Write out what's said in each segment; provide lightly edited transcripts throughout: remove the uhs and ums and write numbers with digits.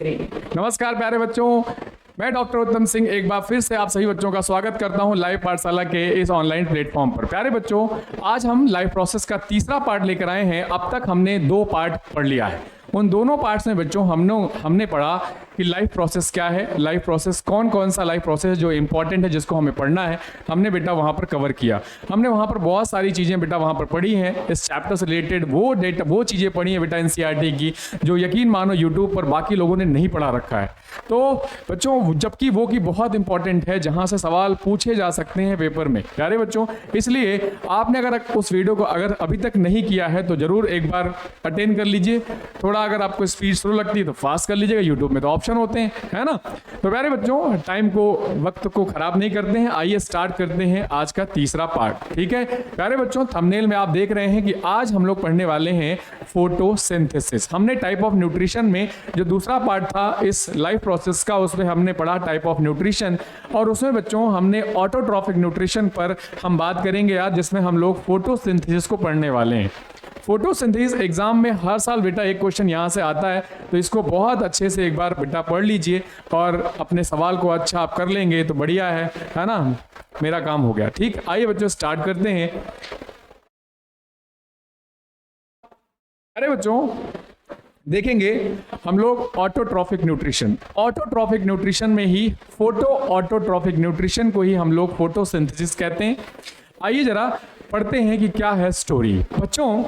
नमस्कार प्यारे बच्चों, मैं डॉक्टर उत्तम सिंह एक बार फिर से आप सभी बच्चों का स्वागत करता हूं लाइव पाठशाला के इस ऑनलाइन प्लेटफॉर्म पर। प्यारे बच्चों, आज हम लाइव प्रोसेस का तीसरा पार्ट लेकर आए हैं। अब तक हमने 2 पार्ट पढ़ लिया है। उन दोनों पार्ट्स में बच्चों हमने पढ़ा कि लाइफ प्रोसेस क्या है, लाइफ प्रोसेस कौन सा लाइफ प्रोसेस जो इंपॉर्टेंट है जिसको हमें पढ़ना है, हमने बेटा वहाँ पर कवर किया। हमने वहाँ पर बहुत सारी चीज़ें बेटा वहाँ पर पढ़ी हैं। इस चैप्टर से रिलेटेड वो चीज़ें पढ़ी हैं बेटा एनसीईआरटी की, जो यकीन मानो यूट्यूब पर बाकी लोगों ने नहीं पढ़ा रखा है। तो बच्चों, जबकि वो की बहुत इंपॉर्टेंट है, जहाँ से सवाल पूछे जा सकते हैं पेपर में। प्यारे बच्चों, इसलिए आपने अगर उस वीडियो को अगर अभी तक नहीं किया है तो जरूर एक बार अटेंड कर लीजिए। थोड़ा अगर आपको स्पीड स्लो लगती है तो फास्ट कर लीजिएगा, यूट्यूब में तो ऑप्शन होते हैं, है ना। तो प्यारे बच्चों, वक्त को खराब नहीं करते हैं, आइए स्टार्ट करते हैं आज का तीसरा पार्ट। ठीक है प्यारे बच्चों, थंबनेल में आप देख रहे हैं कि आज हम लोग पढ़ने वाले हैं फोटोसिंथेसिस। हमने टाइप ऑफ न्यूट्रिशन में जो दूसरा पार्ट था इस लाइफ प्रोसेस का, उसमें हमने पढ़ा टाइप ऑफ न्यूट्रिशन, और उसमें बच्चों हमने ऑटोट्रॉफिक न्यूट्रिशन पर हम बात करेंगे आज, जिसमें हम लोग फोटोसिंथेसिस को पढ़ने वाले हैं। फोटोसिंथेसिस एग्जाम में हर साल बेटा एक क्वेश्चन यहाँ से आता है, तो इसको बहुत अच्छे से एक बार बेटा पढ़ लीजिए और अपने सवाल को अच्छा आप कर लेंगे तो बढ़िया है ना। मेरा काम हो गया। ठीक, आइए बच्चों स्टार्ट करते हैं। अरे बच्चों, देखेंगे हम लोग ऑटोट्रॉफिक न्यूट्रिशन में ही ऑटोट्रॉफिक न्यूट्रिशन को ही हम लोग फोटोसिंथेसिस कहते हैं। आइए जरा पढ़ते हैं कि क्या है स्टोरी। बच्चों,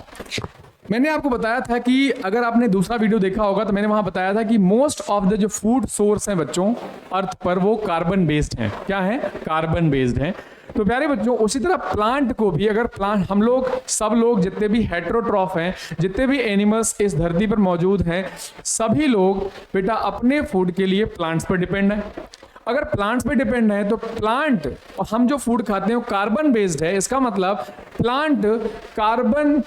मैंने आपको बताया था कि अगर आपने दूसरा वीडियो देखा होगा तो मैंने वहां बताया था कि मोस्ट ऑफ द जो फूड सोर्स हैं बच्चों अर्थ पर, वो कार्बन बेस्ड हैं। क्या है? कार्बन बेस्ड हैं। तो प्यारे बच्चों, उसी तरह प्लांट को भी, अगर प्लांट हम लोग सब लोग जितने भी हेटेरोट्रॉफ हैं, जितने भी एनिमल्स इस धरती पर मौजूद हैं, सभी लोग बेटा अपने फूड के लिए प्लांट्स पर डिपेंड है। अगर प्लांट्स पे डिपेंड है तो प्लांट और हम जो फूड खाते हैं वो कार्बन बेस्ड है। इसका मतलब प्लांट कार्बन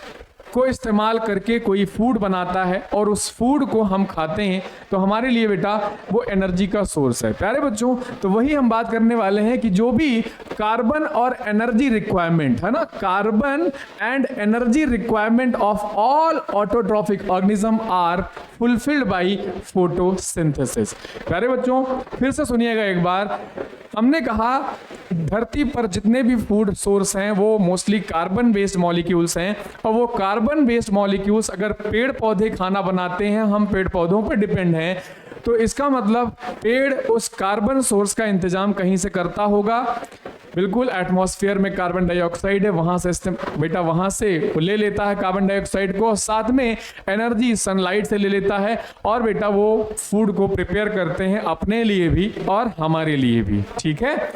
को इस्तेमाल करके कोई फूड बनाता है और उस फूड को हम खाते हैं, तो हमारे लिए बेटा वो एनर्जी का सोर्स है। प्यारे बच्चों, तो वही हम बात करने वाले हैं कि जो भी कार्बन और एनर्जी रिक्वायरमेंट है ना, carbon and energy requirement of all autotrophic organism are fulfilled by photosynthesis. प्यारे बच्चों, फिर से सुनिएगा एक बार। हमने कहा धरती पर जितने भी फूड सोर्स हैं वो मोस्टली कार्बन बेस्ड मॉलिक्यूल्स हैं, और वो कार्बन बेस्ड मॉलिक्यूल्स अगर पेड़ पौधे खाना बनाते हैं, हम पेड़ पौधों पर डिपेंड हैं, तो इसका मतलब पेड़ उस कार्बन सोर्स का इंतजाम कहीं से करता होगा। बिल्कुल, एटमॉस्फेयर में कार्बन डाइऑक्साइड है, वहां से बेटा वहां से ले लेता है कार्बन डाइऑक्साइड को, साथ में एनर्जी सनलाइट से ले लेता है, और बेटा वो फूड को प्रिपेयर करते हैं अपने लिए भी और हमारे लिए भी। ठीक है,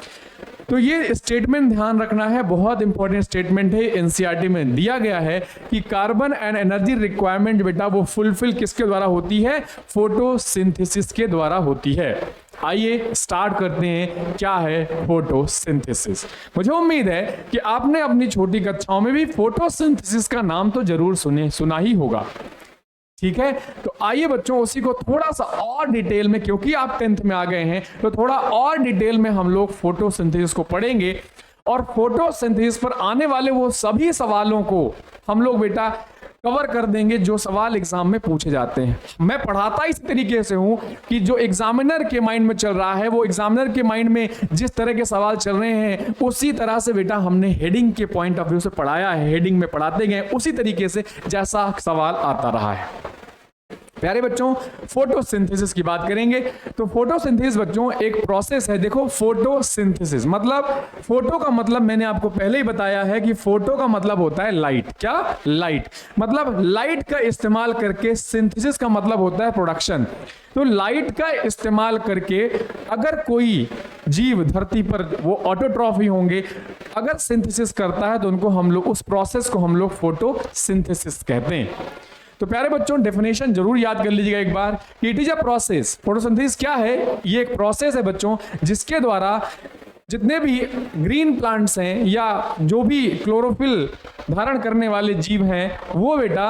तो ये स्टेटमेंट ध्यान रखना है, बहुत इंपॉर्टेंट स्टेटमेंट है। एनसीईआरटी में दिया गया है कि कार्बन एंड एनर्जी रिक्वायरमेंट बेटा वो फुलफिल किसके द्वारा होती है? फोटोसिंथेसिस के द्वारा होती है। आइए स्टार्ट करते हैं, क्या है फोटोसिंथेसिस। मुझे उम्मीद है कि आपने अपनी छोटी कक्षाओं में भी फोटोसिंथेसिस का नाम तो जरूर सुना ही होगा। ठीक है, तो आइए बच्चों उसी को थोड़ा सा और डिटेल में, क्योंकि आप 10th में आ गए हैं तो थोड़ा और डिटेल में हम लोग फोटोसिंथेसिस को पढ़ेंगे, और फोटोसिंथेसिस पर आने वाले वो सभी सवालों को हम लोग बेटा कवर कर देंगे जो सवाल एग्जाम में पूछे जाते हैं। मैं पढ़ाता इस तरीके से हूं कि जो एग्जामिनर के माइंड में चल रहा है, वो एग्जामिनर के माइंड में जिस तरह के सवाल चल रहे हैं उसी तरह से बेटा हमने हेडिंग के पॉइंट ऑफ व्यू से पढ़ाया है। हेडिंग में पढ़ाते गए उसी तरीके से जैसा सवाल आता रहा है। प्यारे बच्चों, फोटोसिंथेसिस की बात करेंगे तो फोटोसिंथेसिस बच्चों एक प्रोसेस है। देखो, फोटोसिंथेसिस मतलब, फोटो का मतलब मैंने आपको पहले ही बताया है कि फोटो का मतलब होता है लाइट। क्या? लाइट। मतलब लाइट का इस्तेमाल करके, सिंथेसिस का मतलब होता है प्रोडक्शन। तो लाइट का इस्तेमाल करके अगर कोई जीव धरती पर, वो ऑटोट्रॉफ ही होंगे, अगर सिंथेसिस करता है तो उनको हम लोग, उस प्रोसेस को हम लोग फोटोसिंथेसिस कहते हैं। तो प्यारे बच्चों, डेफिनेशन जरूर याद कर लीजिएगा एक बार कि it is a process. Photosynthesis क्या है? ये एक प्रोसेस है बच्चों जिसके द्वारा जितने भी ग्रीन प्लांट्स हैं या जो भी क्लोरोफिल धारण करने वाले जीव हैं वो बेटा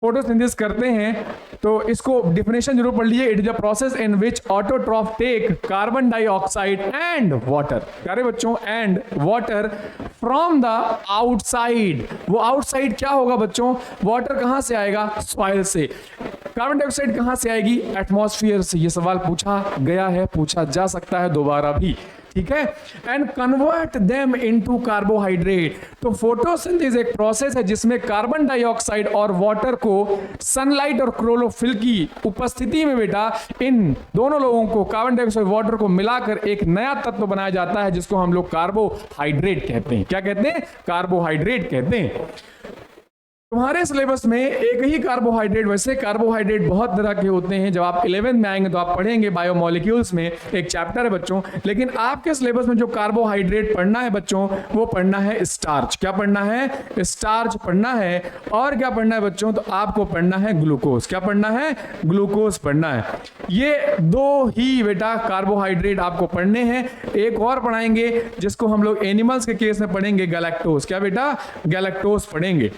फोटोसिंथेसिस करते हैं। तो इसको डिफिनेशन जरूर पढ़ लीजिए। It is a process in which autotroph take carbon dioxide and water, प्यारे बच्चों, and water from the outside. वो आउटसाइड क्या होगा बच्चों? वाटर कहां से आएगा? सॉइल से। कार्बन डाइऑक्साइड कहां से आएगी? एटमॉस्फेयर से। ये सवाल पूछा गया है, पूछा जा सकता है दोबारा भी, ठीक है। And convert them into carbohydrate. तो फोटोसिंथेसिस एक प्रोसेस है जिसमें कार्बन डाइऑक्साइड और वाटर को सनलाइट और क्लोरोफिल की उपस्थिति में बेटा इन दोनों लोगों को, कार्बन डाइऑक्साइड वाटर को मिलाकर एक नया तत्व बनाया जाता है जिसको हम लोग कार्बोहाइड्रेट कहते हैं। क्या कहते हैं? कार्बोहाइड्रेट कहते हैं। तुम्हारे सिलेबस में एक ही कार्बोहाइड्रेट, वैसे कार्बोहाइड्रेट बहुत तरह के होते हैं, जब आप 11th में आएंगे तो आप पढ़ेंगे बायोमोलिक्यूल्स में, एक चैप्टर है बच्चों। लेकिन आपके सिलेबस में जो कार्बोहाइड्रेट पढ़ना है बच्चों, वो पढ़ना है स्टार्च। क्या पढ़ना है? स्टार्च पढ़ना है। और क्या पढ़ना है बच्चों? तो आपको पढ़ना है ग्लूकोज। क्या पढ़ना है? ग्लूकोज पढ़ना है। ये दो ही बेटा कार्बोहाइड्रेट आपको पढ़ने हैं। एक और पढ़ाएंगे जिसको हम लोग एनिमल्स के केस में पढ़ेंगे, गैलेक्टोज। क्या बेटा? गैलेक्टोज पढ़ेंगे।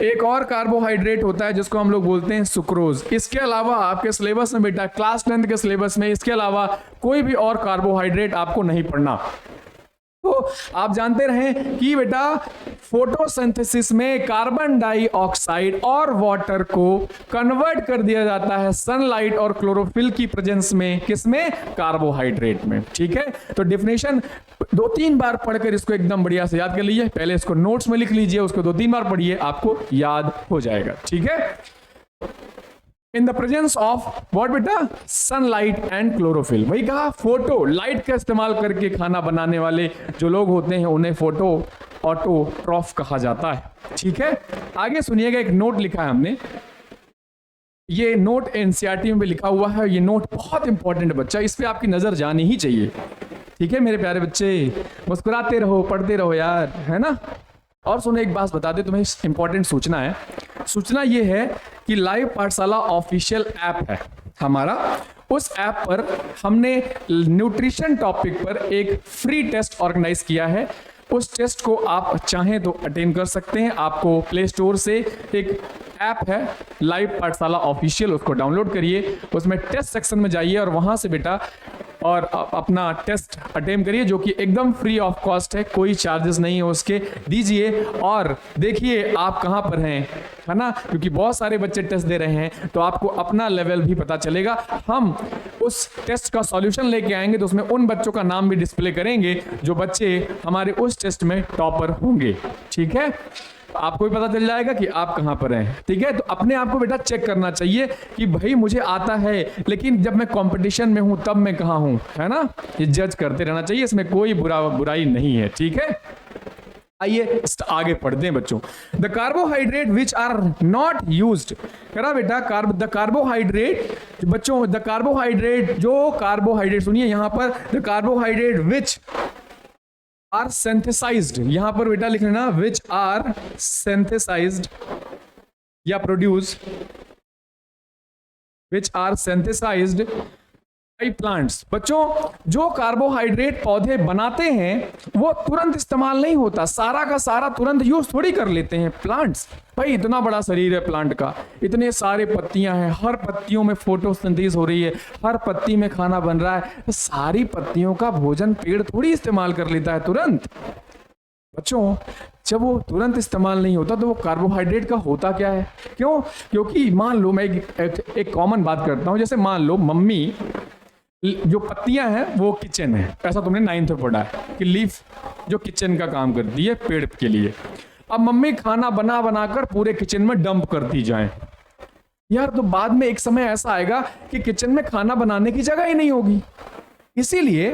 एक और कार्बोहाइड्रेट होता है जिसको हम लोग बोलते हैं सुक्रोज। इसके अलावा आपके सिलेबस में बेटा, क्लास 10th के सिलेबस में इसके अलावा कोई भी और कार्बोहाइड्रेट आपको नहीं पढ़ना। तो आप जानते रहें कि बेटा फोटोसिंथेसिस में कार्बन डाइऑक्साइड और वाटर को कन्वर्ट कर दिया जाता है सनलाइट और क्लोरोफिल की प्रेजेंस में। किसमें? कार्बोहाइड्रेट में, ठीक है। तो डेफिनेशन 2-3 बार पढ़कर इसको एकदम बढ़िया से याद कर लीजिए। पहले इसको नोट्स में लिख लीजिए, उसको 2-3 बार पढ़िए, आपको याद हो जाएगा, ठीक है। In the presence of what बेटा? Sunlight and chlorophyll. वही कहा, फोटो लाइट का इस्तेमाल करके खाना बनाने वाले जो लोग होते हैं उन्हें फोटो ऑटोट्रॉफ कहा जाता है, ठीक है। आगे सुनिएगा, एक नोट लिखा है हमने। ये नोट एनसीईआरटी में भी लिखा हुआ है। ये नोट बहुत इंपॉर्टेंट है बच्चा, इस पे आपकी नजर जानी ही चाहिए, ठीक है मेरे प्यारे बच्चे। मुस्कुराते रहो, पढ़ते रहो यार, है ना। और सुनो, एक बात बता दे तुम्हें, इंपॉर्टेंट सूचना है। सूचना ये है कि लाइव पाठशाला ऑफिशियल ऐप है हमारा। उस ऐप पर हमने न्यूट्रिशन टॉपिक पर एक फ्री टेस्ट ऑर्गेनाइज किया है। उस टेस्ट को आप चाहें तो अटेंड कर सकते हैं। आपको प्ले स्टोर से एक ऐप है लाइव पाठशाला ऑफिशियल, उसको डाउनलोड करिए। उसमें टेस्ट सेक्शन में जाइए और वहां से बेटा और अपना टेस्ट अटेम्प्ट करिए, जो कि एकदम फ्री ऑफ कॉस्ट है, कोई चार्जेस नहीं है उसके। दीजिए और देखिए आप कहां पर हैं, है ना, क्योंकि बहुत सारे बच्चे टेस्ट दे रहे हैं तो आपको अपना लेवल भी पता चलेगा। हम उस टेस्ट का सॉल्यूशन लेके आएंगे तो उसमें उन बच्चों का नाम भी डिस्प्ले करेंगे जो बच्चे हमारे उस टेस्ट में टॉपर होंगे, ठीक है। आपको भी पता चल जाएगा कि आप कहां पर हैं, ठीक है। तो अपने आप को बेटा चेक करना चाहिए कि भाई मुझे आता है, लेकिन जब मैं कंपटीशन में हूं तब मैं कहां हूं, है ना। ये जज करते रहना चाहिए, इसमें कोई बुराई नहीं है, ठीक है। आइए आगे पढ़ते हैं बच्चों। The carbohydrate which are not used, करा बेटा द कार्बोहाइड्रेट बच्चों, द कार्बोहाइड्रेट जो कार्बोहाइड्रेट, सुनिए यहां पर, the carbohydrate which are synthesized, यहां पर बेटा लिख लेना विच आर सिंथेसाइज्ड या produce, which are synthesized by plants. बच्चों जो कार्बोहाइड्रेट पौधे बनाते हैं वो तुरंत इस्तेमाल नहीं होता, सारा का सारा तुरंत यूज थोड़ी कर लेते हैं प्लांट्स। भाई इतना बड़ा शरीर है प्लांट का, इतने सारे पत्तियां हैं, हर पत्तियों में फोटोसिंथेसिस हो रही है, हर पत्ती में खाना बन रहा है, तो सारी पत्तियों का भोजन पेड़ थोड़ी इस्तेमाल कर लेता है तुरंत। बच्चों जब वो तुरंत इस्तेमाल नहीं होता तो वो कार्बोहाइड्रेट का होता क्या है? क्यों? क्योंकि मान लो मैं एक कॉमन बात करता हूं, जैसे मान लो मम्मी, जो पत्तियां हैं वो किचन है, ऐसा तुमने 9th में पढ़ा है कि लीफ जो किचन का काम करती है पेड़ के लिए। अब मम्मी खाना बना बनाकर पूरे किचन में डंप करती जाए यार, तो बाद में एक समय ऐसा आएगा कि किचन में खाना बनाने की जगह ही नहीं होगी। इसीलिए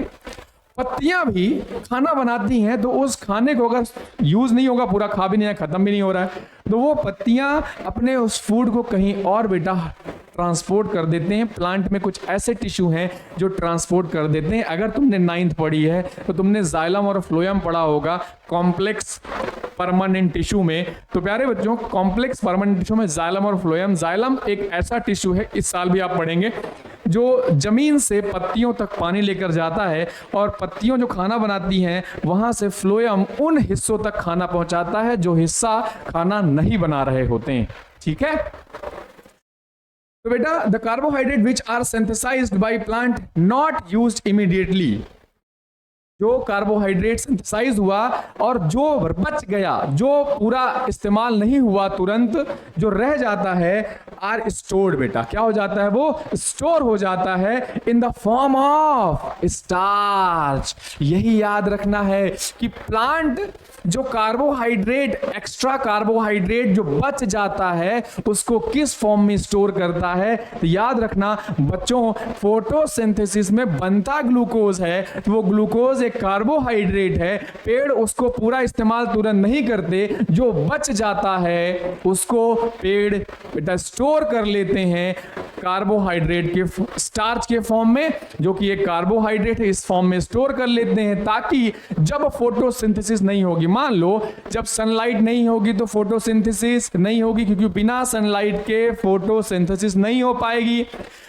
पत्तियां भी खाना बनाती हैं, तो उस खाने को अगर यूज नहीं होगा, पूरा खा भी नहीं है, खत्म भी नहीं हो रहा है, तो वो पत्तियां अपने उस फूड को कहीं और बेटा ट्रांसपोर्ट कर देते हैं। प्लांट में कुछ ऐसे टिश्यू हैं जो ट्रांसपोर्ट कर देते हैं। अगर तुमने 9th पढ़ी है तो तुमने जाइलम और फ्लोएम पढ़ा होगा कॉम्प्लेक्स परमानेंट टिश्यू में। तो प्यारे बच्चों कॉम्प्लेक्स परमानेंट टिश्यू में जाइलम और फ्लोएम, जाइलम एक ऐसा टिश्यू है, इस साल भी आप पढ़ेंगे, जो जमीन से पत्तियों तक पानी लेकर जाता है और पत्तियों जो खाना बनाती हैं वहां से फ्लोएम उन हिस्सों तक खाना पहुंचाता है जो हिस्सा खाना नहीं बना रहे होते हैं, ठीक है। तो बेटा the carbohydrate which are synthesized by plant not used immediately, जो कार्बोहाइड्रेट सिंथेसाइज हुआ और जो बच गया, जो पूरा इस्तेमाल नहीं हुआ तुरंत, जो रह जाता है, आर स्टोर्ड बेटा, क्या हो जाता है, वो स्टोर हो जाता है in the form of starch. यही याद रखना है कि प्लांट जो कार्बोहाइड्रेट, एक्स्ट्रा कार्बोहाइड्रेट जो बच जाता है उसको किस फॉर्म में स्टोर करता है। तो याद रखना बच्चों, फोटोसिंथेसिस में बनता ग्लूकोज है, तो वो ग्लूकोज एक कार्बोहाइड्रेट है, पेड़ उसको पूरा इस्तेमाल तुरंत नहीं करते, जो बच जाता है उसको पेड़ बेटा स्टोर कर लेते हैं कार्बोहाइड्रेट के स्टार्च के फॉर्म में, जो कि एक कार्बोहाइड्रेट है, इस फॉर्म में स्टोर कर लेते हैं, ताकि जब फोटोसिंथेसिस नहीं होगी, मान लो जब सनलाइट नहीं होगी तो फोटोसिंथेसिस नहीं होगी, क्योंकि बिना सनलाइट के फोटोसिंथेसिस नहीं हो पाएगी।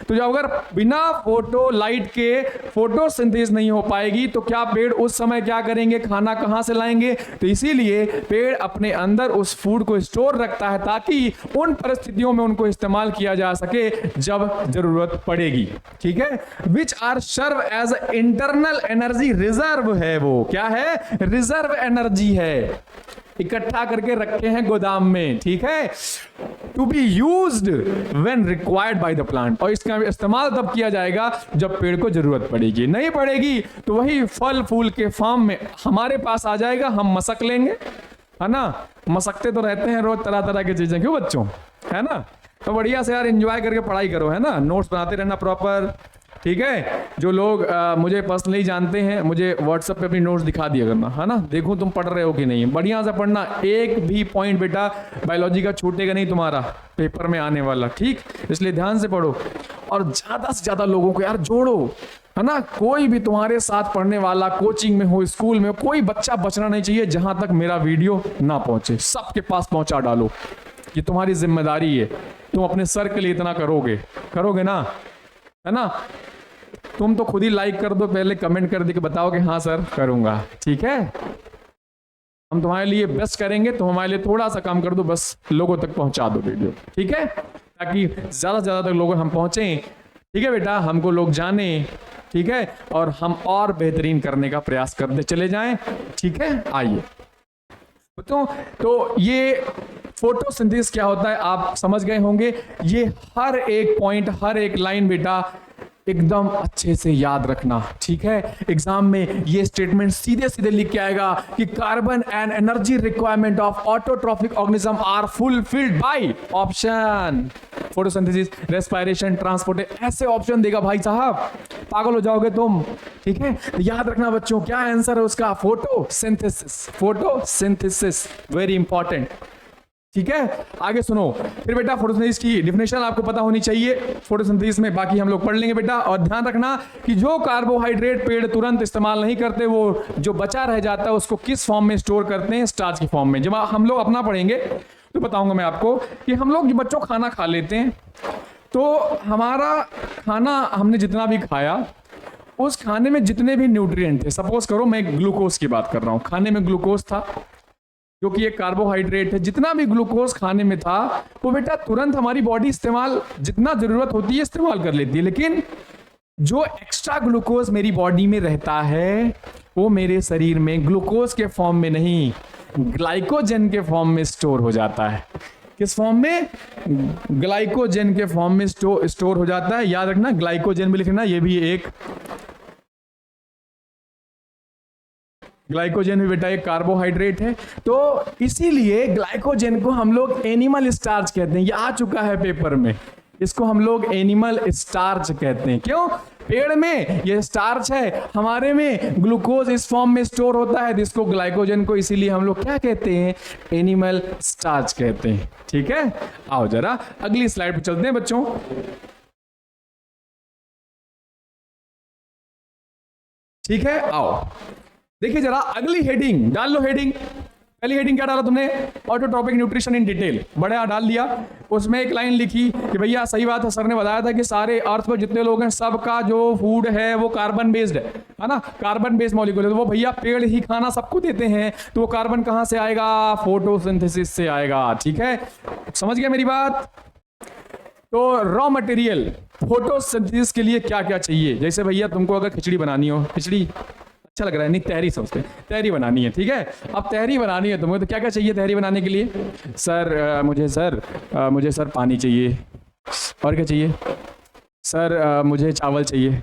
तो जब अगर बिना फोटो लाइट के फोटोसिंथेसिस नहीं हो पाएगी तो क्या पेड़ उस समय क्या करेंगे, खाना कहां से लाएंगे। तो इसीलिए पेड़ अपने अंदर उस फूड को स्टोर रखता है ताकि उन परिस्थितियों में उनको इस्तेमाल किया जा सके जब जरूरत पड़ेगी। ठीक है, which are serve as internal energy reserve है, वो क्या है, रिजर्व एनर्जी है, इकट्ठा करके रखे हैं गोदाम में। ठीक है, to be used when required by the plant, और इसका इस्तेमाल तब किया जाएगा जब पेड़ को जरूरत पड़ेगी, नहीं पड़ेगी तो वही फल फूल के फॉर्म में हमारे पास आ जाएगा, हम मसक लेंगे, है ना। मसकते तो रहते हैं रोज तरह तरह की चीजें, क्यों बच्चों, है ना। तो बढ़िया से यार एंजॉय करके पढ़ाई करो, है ना, नोट्स बनाते रहना प्रॉपर। ठीक है, जो लोग मुझे पर्सनली जानते हैं, मुझे व्हाट्सएप पे अपनी नोट्स दिखा दिया करना, है ना, देखूं तुम पढ़ रहे हो कि नहीं। बढ़िया से पढ़ना, एक भी पॉइंट बेटा बायोलॉजी का छूटेगा नहीं तुम्हारा पेपर में आने वाला, ठीक, इसलिए ध्यान से पढ़ो और ज्यादा से ज्यादा लोगों को यार जोड़ो, है ना। कोई भी तुम्हारे साथ पढ़ने वाला, कोचिंग में हो, स्कूल में हो, कोई बच्चा बचना नहीं चाहिए जहां तक मेरा वीडियो ना पहुंचे, सबके पास पहुंचा डालो, ये तुम्हारी जिम्मेदारी है। तुम अपने सर के लिए इतना करोगे ना, है ना। तुम तो खुद ही लाइक कर दो, पहले कमेंट कर दे के बताओ कि हाँ सर करूंगा, ठीक है। हम तुम्हारे लिए बेस्ट करेंगे, तो हमारे लिए थोड़ा सा काम कर दो, बस लोगों तक पहुंचा दो वीडियो, ठीक है, ताकि ज्यादा से ज्यादा तक लोग हम पहुंचे। ठीक है बेटा, हमको लोग जाने, ठीक है, और हम और बेहतरीन करने का प्रयास करते चले जाएं। ठीक है, आइए तो ये फोटोसिंथेसिस क्या होता है आप समझ गए होंगे। ये हर एक पॉइंट, हर एक लाइन बेटा एकदम अच्छे से याद रखना, ठीक है। एग्जाम में ये स्टेटमेंट सीधे सीधे लिख के आएगा कि carbon and energy requirement of autotrophic organism are fulfilled by option photosynthesis, respiration, transport, ऐसे ऑप्शन देगा भाई साहब, पागल हो जाओगे तुम। ठीक है, तो याद रखना बच्चों, क्या आंसर है उसका, फोटोसिंथेसिस, फोटोसिंथेसिस, वेरी इंपॉर्टेंट। ठीक है, आगे सुनो फिर बेटा, फोटोसिंथेसिस की डिफिनेशन आपको पता होनी चाहिए फोटोसिंथेसिस में, बाकी हम लोग पढ़ लेंगे बेटा। और ध्यान रखना कि जो कार्बोहाइड्रेट पेड़ तुरंत इस्तेमाल नहीं करते, वो जो बचा रह जाता है उसको किस फॉर्म में स्टोर करते हैं, स्टार्च की फॉर्म में। जब हम लोग अपना पढ़ेंगे तो बताऊंगा मैं आपको कि हम लोग बच्चों खाना खा लेते हैं, तो हमारा खाना हमने जितना भी खाया, उस खाने में जितने भी न्यूट्रिएंट थे, सपोज करो मैं ग्लूकोज की बात कर रहा हूं, खाने में ग्लूकोज था जो कि एक कार्बोहाइड्रेट है, जितना भी ग्लूकोज खाने में था वो बेटा तुरंत हमारी बॉडी इस्तेमाल, जितना जरूरत होती है इस्तेमाल कर लेती है, लेकिन जो एक्स्ट्रा ग्लूकोज मेरी बॉडी में रहता है वो मेरे शरीर में ग्लूकोज के फॉर्म में नहीं, ग्लाइकोजन के फॉर्म में स्टोर हो जाता है। किस फॉर्म में, ग्लाइकोजन के फॉर्म में स्टोर हो जाता है। याद रखना, ग्लाइकोजन भी लिखना, ये भी एक ग्लाइकोजन भी बेटा एक कार्बोहाइड्रेट है। तो इसीलिए ग्लाइकोजन को हम लोग एनिमल स्टार्च कहते हैं, ये आ चुका है पेपर में, इसको हम लोग एनिमल स्टार्च कहते हैं। क्यों, पेड़ में ये स्टार्च है, हमारे में ग्लूकोज इस फॉर्म में स्टोर होता है, जिसको ग्लाइकोजन को इसीलिए हम लोग क्या कहते हैं, एनिमल स्टार्च कहते हैं। ठीक है, आओ जरा अगली स्लाइड पे चलते हैं बच्चों। ठीक है, आओ देखिए जरा अगली हेडिंग डाल लो। हेडिंग, पहली हेडिंग क्या डाला तुमने, ऑटोट्रॉपिक न्यूट्रिशन इन डिटेल, बड़ा डाल दिया। उसमें एक लाइन लिखी कि भैया सही बात है, सर ने बताया था कि सारे अर्थ पर जितने लोग हैं सबका जो फूड है वो कार्बन बेस्ड है ना, कार्बन बेस्ड मॉलिक्यूल है। तो वो भैया पेड़ ही खाना सबको देते हैं, तो वो कार्बन कहां से आएगा, फोटोसिंथेसिस से आएगा। ठीक है, समझ गया मेरी बात। तो रॉ मटेरियल फोटोसिंथेसिस के लिए क्या क्या चाहिए, जैसे भैया तुमको अगर खिचड़ी बनानी हो, खिचड़ी अच्छा लग रहा है, नहीं तहरी सोचते हैं, तहरी बनानी है, ठीक है। अब तहरी बनानी है तुम्हें, तो क्या क्या चाहिए तहरी बनाने के लिए? मुझे सर पानी चाहिए। और क्या चाहिए? सर मुझे चावल चाहिए।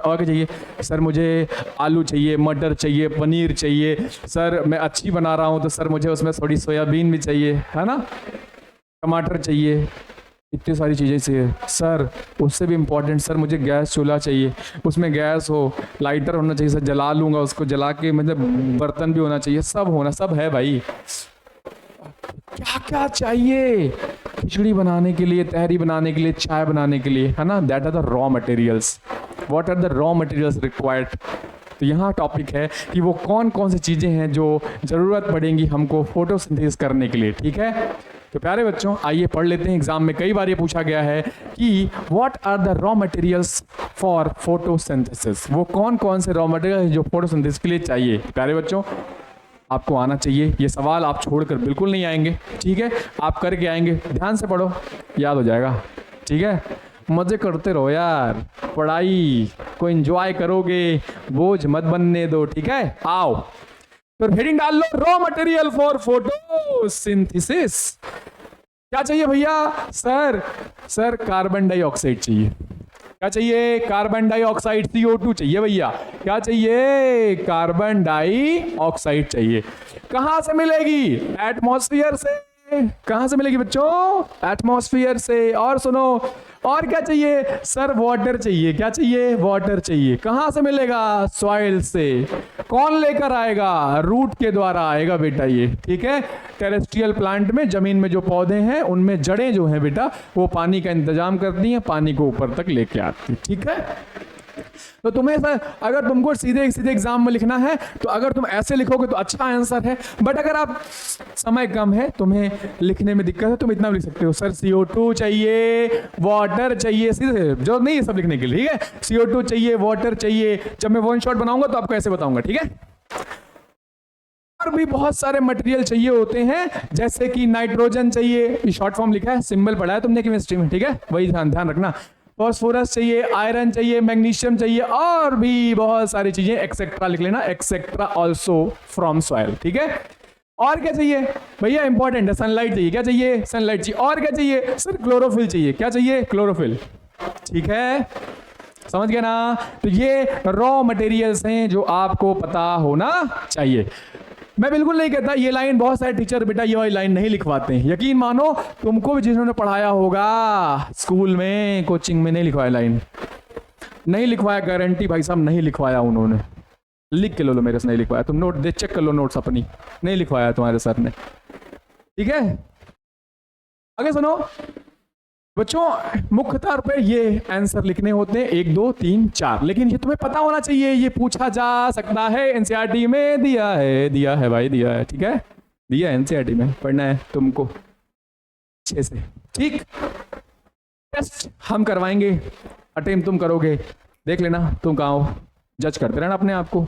और क्या चाहिए? सर मुझे आलू चाहिए, मटर चाहिए, पनीर चाहिए। सर मैं अच्छी बना रहा हूँ तो सर मुझे उसमें थोड़ी सोयाबीन भी चाहिए, है ना, टमाटर चाहिए, इतनी सारी चीज़ें चाहिए। सर उससे भी इम्पोर्टेंट, सर मुझे गैस चूल्हा चाहिए, उसमें गैस हो, लाइटर होना चाहिए, सर जला लूँगा उसको, जला के मतलब बर्तन भी होना चाहिए, सब होना, सब है भाई। क्या क्या चाहिए खिचड़ी बनाने के लिए, तहरी बनाने के लिए, चाय बनाने के लिए, है ना। That are the raw materials. What are the raw materials required? तो यहाँ टॉपिक है कि वो कौन कौन सी चीज़ें हैं जो ज़रूरत पड़ेंगी हमको फोटोसिंथेसिस करने के लिए, ठीक है। तो प्यारे बच्चों आइए पढ़ लेते हैं। एग्जाम में कई बार ये पूछा गया है कि what are the raw materials for photosynthesis, वो कौन कौन से रॉ मटेरियल जो फोटोसिंथेसिस के लिए चाहिए। प्यारे बच्चों आपको आना चाहिए, ये सवाल आप छोड़कर बिल्कुल नहीं आएंगे, ठीक है। आप करके आएंगे, ध्यान से पढ़ो, याद हो जाएगा, ठीक है। मजे करते रहो यार, पढ़ाई को एंजॉय करोगे, बोझ मत बनने दो, ठीक है। आओ तो हेडिंग डाल लो, रॉ मटेरियल फॉर फोटोसिंथेसिस। क्या चाहिए भैया? सर कार्बन डाइऑक्साइड चाहिए। क्या चाहिए? कार्बन डाइऑक्साइड, CO2 चाहिए भैया। क्या चाहिए? कार्बन डाइऑक्साइड चाहिए। कहां से मिलेगी? एटमॉस्फेयर से। कहां से मिलेगी बच्चों? एटमॉस्फेयर से। और सुनो, और क्या चाहिए? सर वाटर चाहिए। क्या चाहिए? वाटर चाहिए। कहां से मिलेगा? सॉइल से। कौन लेकर आएगा? रूट के द्वारा आएगा बेटा ये, ठीक है। टेरेस्ट्रियल प्लांट में, जमीन में जो पौधे हैं उनमें जड़ें जो हैं बेटा वो पानी का इंतजाम करती हैं, पानी को ऊपर तक लेके आती, ठीक है। तो तुम्हें अगर तुमको सीधे एग्जाम में लिखना है तो अगर तुम ऐसे लिखोगे तो अच्छा आंसर है, बट अगर आप समय कम है, तुम्हें लिखने में दिक्कत है, तुम इतना भी लिख सकते हो, सर CO2 चाहिए, वाटर चाहिए, सीधे जो नहीं है सब लिखने के लिए, ठीक है। CO2 चाहिए, वाटर चाहिए। जब मैं वन शॉट बनाऊंगा तो आपको ऐसे बताऊंगा, ठीक है। और भी बहुत सारे मटेरियल चाहिए होते हैं, जैसे कि नाइट्रोजन चाहिए, शॉर्ट फॉर्म लिखा है, सिंबल पढ़ा है तुमने केमिस्ट्री में, ठीक है, वही ध्यान रखना। फॉस्फोरस चाहिए, आयरन चाहिए, मैग्नीशियम चाहिए, और भी बहुत सारी चीजें, एक्सेट्रा लिख लेना, एक्सेट्रा ऑल्सो फ्रॉम सॉइल, ठीक है। और क्या चाहिए भैया? इंपॉर्टेंट है, सनलाइट चाहिए। क्या चाहिए? सनलाइट चाहिए। और क्या चाहिए? सर क्लोरोफिल चाहिए। क्या चाहिए? क्लोरोफिल, ठीक है, समझ गए ना। तो ये रॉ मटेरियल्स हैं जो आपको पता होना चाहिए। मैं बिल्कुल नहीं कहता, ये लाइन बहुत सारे टीचर बेटा ये वाली लाइन नहीं लिखवाते हैं, यकीन मानो तुमको भी जिन्होंने पढ़ाया होगा स्कूल में, कोचिंग में, नहीं लिखवाया लाइन, नहीं लिखवाया, गारंटी भाई साहब नहीं लिखवाया उन्होंने। लिख के लो मेरे से नहीं लिखवाया, तुम नोट दे चेक कर लो, नोट्स अपनी, नहीं लिखवाया तुम्हारे सर ने, ठीक है। आगे सुनो बच्चों, मुख्य तौर पे ये आंसर लिखने होते हैं 1 2 3 4, लेकिन ये तुम्हें पता होना चाहिए, ये पूछा जा सकता है। एनसीईआरटी में दिया है भाई, दिया है, ठीक है, दिया है एनसीईआरटी में, पढ़ना है तुमको अच्छे से, ठीक। टेस्ट हम करवाएंगे, अटेम्प्ट तुम करोगे, देख लेना तुम कहाँ हो, जज करते रहना अपने आप को।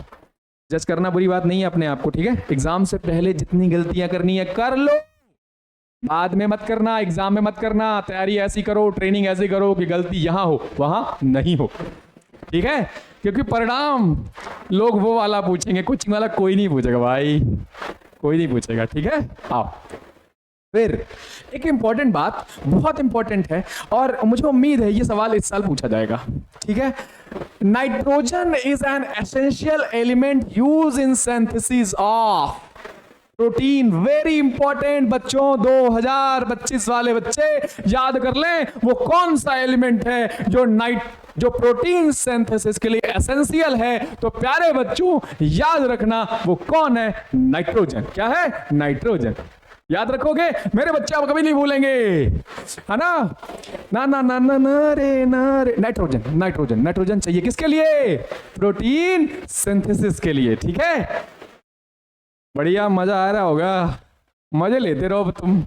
जज करना बुरी बात नहीं है अपने आप को, ठीक है। एग्जाम से पहले जितनी गलतियां करनी है कर लो, बाद में मत करना, एग्जाम में मत करना। तैयारी ऐसी करो, ट्रेनिंग ऐसी करो कि गलती यहां हो वहां नहीं हो, ठीक है। क्योंकि परिणाम लोग वो वाला पूछेंगे, कोचिंग वाला कोई नहीं पूछेगा भाई, कोई नहीं पूछेगा, ठीक है। आओ फिर एक इंपॉर्टेंट बात, बहुत इंपॉर्टेंट है, और मुझे उम्मीद है ये सवाल इस साल पूछा जाएगा, ठीक है। Nitrogen is an essential element use in synthesis of protein. Very important बच्चों, 2025 वाले बच्चे याद कर लें वो कौन सा एलिमेंट है जो प्रोटीन सिंथेसिस के लिए एसेंशियल है। तो प्यारे बच्चों याद रखना वो कौन है? नाइट्रोजन। क्या है? नाइट्रोजन। याद रखोगे मेरे बच्चे, आप कभी नहीं भूलेंगे, है ना। ना ना ना ना ना रे ना रे, नाइट्रोजन नाइट्रोजन नाइट्रोजन चाहिए किसके लिए? प्रोटीन सिंथेसिस के लिए, ठीक है। बढ़िया, मजा आ रहा होगा, मजे लेते रहो तुम,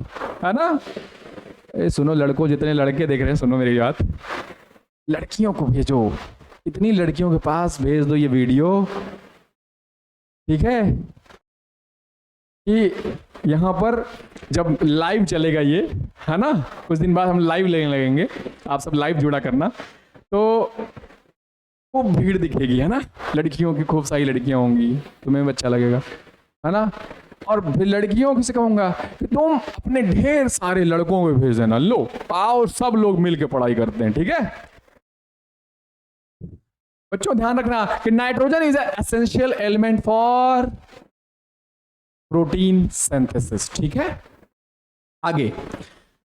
है ना। सुनो लड़कों, जितने लड़के देख रहे हैं सुनो मेरी बात, लड़कियों को भेजो, इतनी लड़कियों के पास भेज दो ये वीडियो, ठीक है, कि यहाँ पर जब लाइव चलेगा ये, है ना, कुछ दिन बाद हम लाइव लेने लगेंगे, आप सब लाइव जुड़ा करना। तो खूब भीड़ दिखेगी, है ना, लड़कियों की खूब सारी लड़कियां होंगी, तुम्हें भी अच्छा लगेगा, है ना। और फिर लड़कियों से कहूंगा कि तुम अपने ढेर सारे लड़कों को भेज देना, लो आओ सब लोग मिलके पढ़ाई करते हैं, ठीक है। बच्चों ध्यान रखना कि nitrogen is essential element for protein synthesis, ठीक है। आगे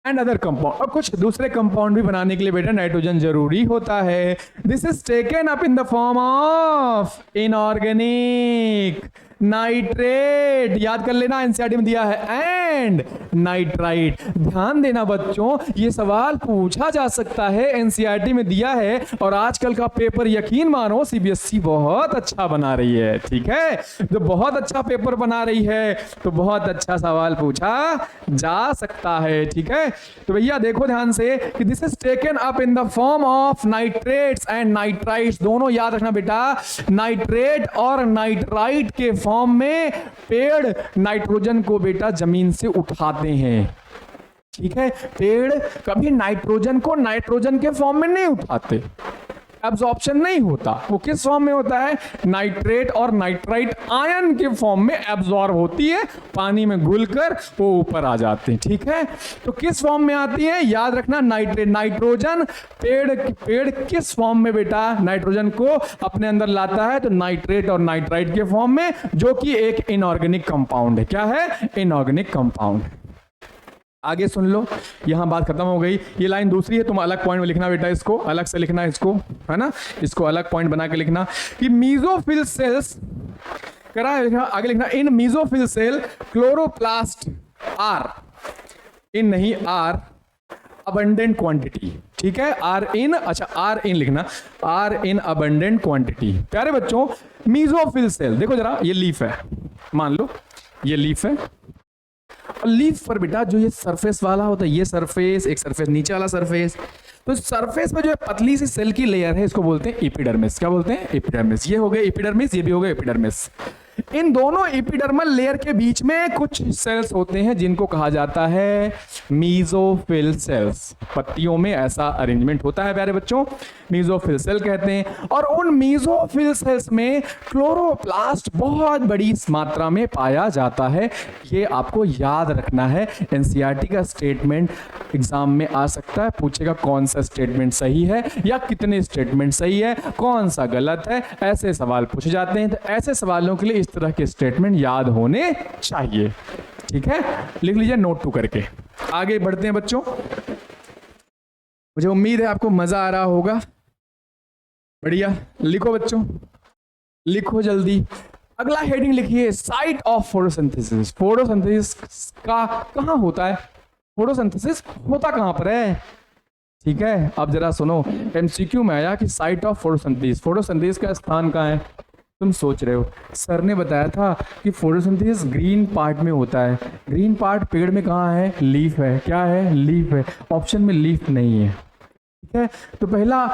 एंड अदर कंपाउंड, और कुछ दूसरे कंपाउंड भी बनाने के लिए बेटा नाइट्रोजन जरूरी होता है। This is taken up in the form of inorganic nitrate, याद कर लेना एनसीईआरटी में दिया है, एंड नाइट्राइट। ध्यान देना बच्चों, ये सवाल पूछा जा सकता है, एनसीईआरटी में दिया है, और आजकल का पेपर यकीन मानो सीबीएसई बहुत अच्छा बना रही है, ठीक है। जो बहुत अच्छा पेपर बना रही है तो बहुत अच्छा सवाल पूछा जा सकता है, ठीक है। तो भैया देखो ध्यान से कि this is taken up in the form of nitrates and nitrites, दोनों याद रखना बेटा। नाइट्रेट और नाइट्राइट के फॉर्म में पेड़ नाइट्रोजन को बेटा जमीन से उठाते हैं, ठीक है। पेड़ कभी नाइट्रोजन को नाइट्रोजन के फॉर्म में नहीं उठाते, एब्जॉर्प्शन नहीं होता। वो किस फॉर्म में होता है? नाइट्रेट और नाइट्राइट आयन के फॉर्म में एब्जॉर्ब होती है, पानी में घुलकर वो ऊपर आ जाते हैं, ठीक है। तो किस फॉर्म में आती है? याद रखना, नाइट्रेट नाइट्रोजन पेड़ किस फॉर्म में बेटा नाइट्रोजन को अपने अंदर लाता है? तो नाइट्रेट और नाइट्राइट के फॉर्म में, जो कि एक इनऑर्गेनिक कंपाउंड है। क्या है? Inorganic compound. आगे सुन लो, यहां बात खत्म हो गई। ये लाइन दूसरी है, तुम अलग पॉइंट में लिखना बेटा, इसको अलग से लिखना, इसको है ना, इसको अलग पॉइंट बना के लिखना कि मीजोफिल सेल्स करा है, आगे लिखना in mesophyll cell chloroplast are in नहीं आर अबंडेंट क्वांटिटी, ठीक है। आर इन, अच्छा आर इन लिखना, आर इन अबंडेंट क्वांटिटी। प्यारे बच्चों मीजोफिल सेल देखो जरा, ये लीफ है, मान लो ये लीफ है, और लीफ पर बेटा जो ये सरफेस वाला होता है, ये सरफेस, एक सरफेस नीचे वाला सरफेस, तो सरफेस पर जो पतली सी सेल की लेयर है इसको बोलते हैं एपिडर्मिस। क्या बोलते हैं? एपिडर्मिस। ये हो गए एपिडर्मिस, ये भी हो गए एपिडर्मिस। इन दोनों एपिडर्मल लेयर के बीच में कुछ सेल्स होते हैं जिनको कहा जाता है मीजोफिल सेल्स। पत्तियों में ऐसा अरेंजमेंट होता है प्यारे बच्चों, मीजोफिल सेल कहते हैं। और उन मीजोफिल सेल्स में क्लोरोप्लास्ट बहुत बड़ी मात्रा में पाया जाता है। ये आपको याद रखना है, एनसीईआरटी का स्टेटमेंट एग्जाम में आ सकता है, पूछेगा कौन सा स्टेटमेंट सही है या कितने स्टेटमेंट सही है, कौन सा गलत है, ऐसे सवाल पूछे जाते हैं। तो ऐसे सवालों के लिए इस तरह के स्टेटमेंट याद होने चाहिए, ठीक है। लिख लीजिए नोट टू करके। आगे बढ़ते हैं बच्चों, मुझे उम्मीद है आपको मजा आ रहा होगा। बढ़िया, लिखो बच्चों, लिखो जल्दी। अगला हेडिंग लिखिए, साइट ऑफ फोटोसिंथेसिस। फोटोसिंथेसिस का कहां होता है? फोटोसिंथेसिस होता कहां पर है? ठीक है, अब जरा सुनो, एमसीक्यू में आया कि साइट ऑफ फोटोसिंथेसिस, फोटोसिंथेसिस का स्थान कहां है? तुम सोच रहे हो सर ने बताया था कि फोटोसिंथेसिस ग्रीन पार्ट में होता है। ग्रीन पार्ट पेड़ में कहाँ है? लीफ है। क्या है? लीफ है। ऑप्शन में लीफ नहीं है, ठीक है। तो पहला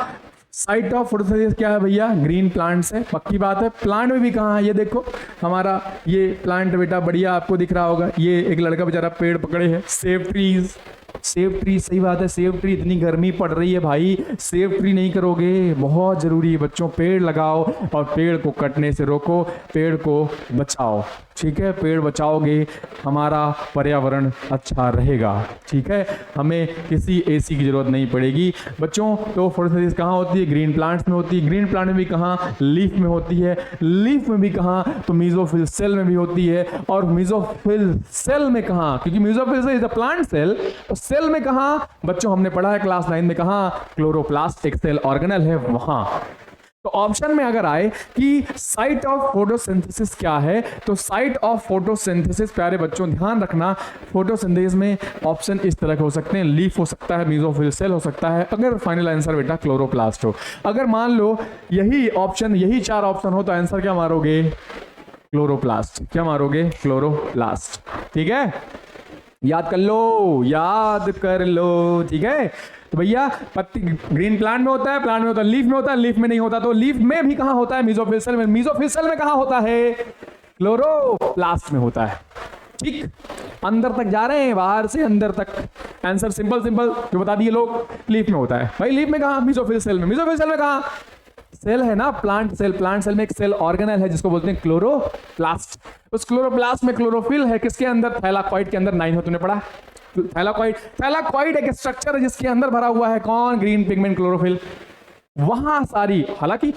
साइट ऑफ फोटोसिंथेसिस क्या है भैया? ग्रीन प्लांट्स है, पक्की बात है। प्लांट में भी कहाँ है? ये देखो हमारा ये प्लांट बेटा बढ़िया आपको दिख रहा होगा, ये एक लड़का बेचारा पेड़ पकड़े है, सेव ट्रीज। सेव ट्री, सही बात है, सेव ट्री। इतनी गर्मी पड़ रही है भाई, सेव ट्री नहीं करोगे, बहुत जरूरी है बच्चों। पेड़ लगाओ और पेड़ को कटने से रोको, पेड़ को बचाओ, ठीक है। पेड़ बचाओगे हमारा पर्यावरण अच्छा रहेगा, ठीक है। हमें किसी एसी की जरूरत नहीं पड़ेगी बच्चों। तो फोटोसिंथेसिस कहाँ होती है? ग्रीन प्लांट्स में होती है। ग्रीन प्लांट में भी कहाँ? लीफ में होती है। लीफ में भी कहाँ? तो मीजोफिल सेल में भी होती है। और मीजोफिल सेल में कहाँ? क्योंकि mesophyll cell is a plant cell, तो सेल में कहाँ बच्चों? हमने पढ़ा है क्लास 9 में, कहाँ? क्लोरोप्लास्ट एक सेल ऑर्गेनल है वहां। तो ऑप्शन में अगर आए कि साइट ऑफ फोटोसिंथेसिस क्या है, तो साइट ऑफ फोटोसिंथेसिस प्यारे बच्चों ध्यान रखना, फोटोसिंथेसिस में ऑप्शन इस तरह के हो सकते हैं, लीफ हो सकता है, मीजोफिल सेल हो सकता है, अगर फाइनल आंसर बेटा क्लोरोप्लास्ट हो। अगर मान लो यही ऑप्शन, यही 4 ऑप्शन हो, तो आंसर क्या मारोगे? क्लोरोप्लास्ट। क्या मारोगे? क्लोरोप्लास्ट, ठीक है। याद कर लो, याद कर लो, ठीक है। तो भैया पत्ती ग्रीन प्लांट में होता है, प्लांट में होता है, लीफ में होता है, लीफ में नहीं होता। तो लीफ में भी कहां होता है? मीजोफिल सेल में। मीजोफिल सेल में कहां होता है? क्लोरोप्लास्ट में होता है, ठीक। अंदर तक जा रहे हैं, बाहर से अंदर तक। आंसर सिंपल सिंपल जो बता दिए लोग, लीफ में होता है। भाई लीफ में कहां? मीजोफिल सेल में। मीजोफिल सेल में कहां? सेल है ना, प्लांट सेल में एक सेल ऑर्गेनेल है जिसको बोलते हैं क्लोरोप्लास्ट। उस क्लोरोप्लास्ट में क्लोरोफिल है, किसके अंदर? थैलाकॉइड के अंदर। 9 तूने पढ़ा थैलाकॉइड एक स्ट्रक्चर है जिसके अंदर भरा हुआ है कौन? Green pigment chlorophyll. वहां सारी, हालांकि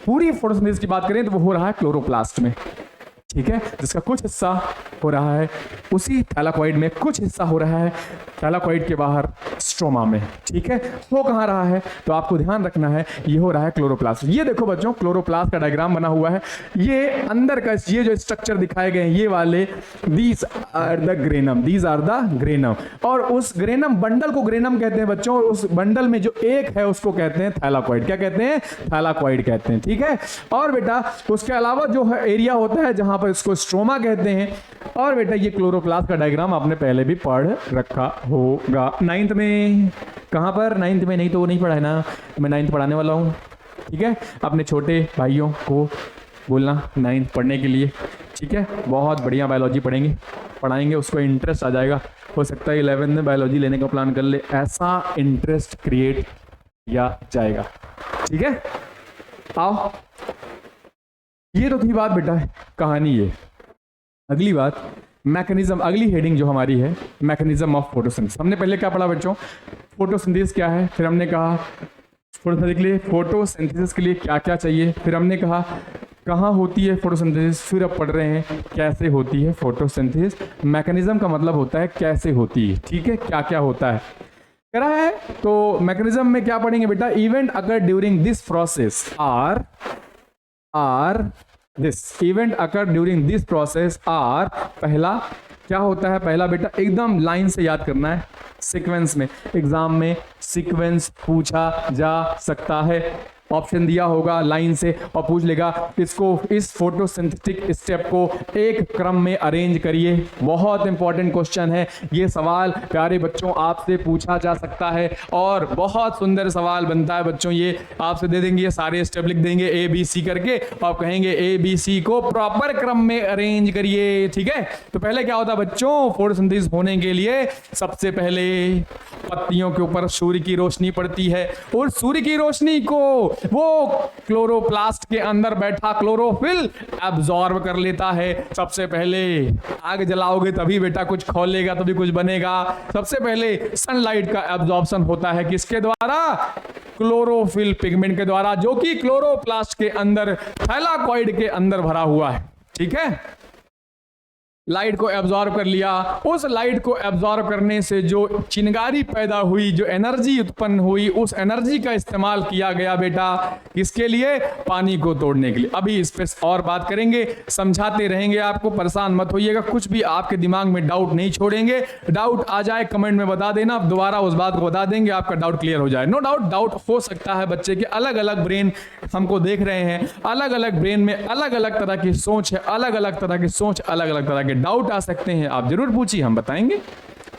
पूरी फोटोसिंथेसिस की बात करें तो वो हो रहा है क्लोरोप्लास्ट में, ठीक है, जिसका कुछ हिस्सा हो रहा है उसी थैलाकॉइड में, कुछ हिस्सा हो रहा है थैलाकॉइड के बाहर स्ट्रोमा में, ठीक है। हो कहाँ रहा है? तो आपको ध्यान रखना है ये हो रहा है क्लोरोप्लास्ट। ये देखो बच्चों, क्लोरोप्लास्ट का डायग्राम बना हुआ है। ये अंदर का ये जो स्ट्रक्चर दिखाए गए हैं ये वाले, दीज आर द ग्रेनम। और उस ग्रेनम बंडल को ग्रेनम कहते हैं बच्चों, और उस बंडल में जो एक है उसको कहते हैं थैलाकॉइड। क्या कहते हैं? थैलाकॉइड कहते हैं, ठीक है। और बेटा उसके अलावा जो है एरिया होता है जहां पर इसको स्ट्रोमा कहते हैं। और बेटा ये क्लोरोप्लास्ट का डायग्राम आपने पहले भी पढ़ रखा होगा 9th में। कहां पर? 9th में। नहीं तो वो नहीं पढ़ा है ना, मैं 9th पढ़ाने वाला हूं, ठीक है। अपने छोटे भाइयों को बोलना 9th पढ़ने के लिए, ठीक है। बहुत बढ़िया बायोलॉजी पढ़ाएंगे, उसको इंटरेस्ट आ जाएगा। हो सकता है 11th में बायोलॉजी लेने का प्लान कर ले, ऐसा इंटरेस्ट क्रिएट किया जाएगा, ठीक है। आओ, ये तो थी बात बेटा कहानी। ये अगली बात मैकेनिज्म, अगली हेडिंग जो हमारी है मैकेनिज्म ऑफ फोटोसिंथेसिस। हमने पहले क्या पढ़ा बच्चों? फोटोसिंथेसिस क्या है, फिर हमने कहा फोटोसिंथेसिस के लिए क्या क्या चाहिए, फिर हमने कहा कहाँ होती है फोटोसिंथेसिस, फिर अब पढ़ रहे हैं कैसे होती है फोटोसिंथेसिस। मैकेनिज्म का मतलब होता है कैसे होती है, ठीक है, क्या क्या होता है करा है। तो मैकेनिज्म में क्या पढ़ेंगे बेटा? Event occur during this process are पहला क्या होता है? पहला बेटा एकदम लाइन से याद करना है, सीक्वेंस में। एग्जाम में सीक्वेंस पूछा जा सकता है, ऑप्शन दिया होगा लाइन से और पूछ लेगा इसको, इस फोटोसिंथेटिक स्टेप को एक क्रम में अरेंज करिए। बहुत इंपॉर्टेंट क्वेश्चन है ये सवाल, प्यारे बच्चों आपसे पूछा जा सकता है और बहुत सुंदर सवाल बनता है बच्चों। ये आपसे दे देंगे, ये सारे स्टेप लिख देंगे ABC करके और कहेंगे ABC को प्रॉपर क्रम में अरेंज करिए, ठीक है। तो पहले क्या होता है बच्चों? फोटोसिंथेसिस होने के लिए सबसे पहले पत्तियों के ऊपर सूर्य की रोशनी पड़ती है और सूर्य की रोशनी को वो क्लोरोप्लास्ट के अंदर बैठा क्लोरोफिल एब्जॉर्ब कर लेता है। सबसे पहले आग जलाओगे तभी बेटा कुछ खोलेगा, तभी कुछ बनेगा। सबसे पहले सनलाइट का एब्जॉर्प्शन होता है किसके द्वारा? क्लोरोफिल पिगमेंट के द्वारा, जो कि क्लोरोप्लास्ट के अंदर थैलाकॉइड के अंदर भरा हुआ है, ठीक है। लाइट को एब्जॉर्ब कर लिया, उस लाइट को एब्जॉर्ब करने से जो चिंगारी पैदा हुई, जो एनर्जी उत्पन्न हुई, उस एनर्जी का इस्तेमाल किया गया बेटा किसके लिए? पानी को तोड़ने के लिए। अभी इस पे और बात करेंगे, समझाते रहेंगे आपको, परेशान मत होइएगा, कुछ भी आपके दिमाग में डाउट नहीं छोड़ेंगे। डाउट आ जाए कमेंट में बता देना, दोबारा उस बात को बता देंगे, आपका डाउट क्लियर हो जाए। नो डाउट हो सकता है बच्चे के अलग अलग ब्रेन हमको देख रहे हैं, अलग अलग ब्रेन में अलग अलग तरह की सोच है, अलग अलग तरह की सोच, अलग अलग तरह के डाउट आ सकते हैं, आप जरूर पूछिए, हम बताएंगे,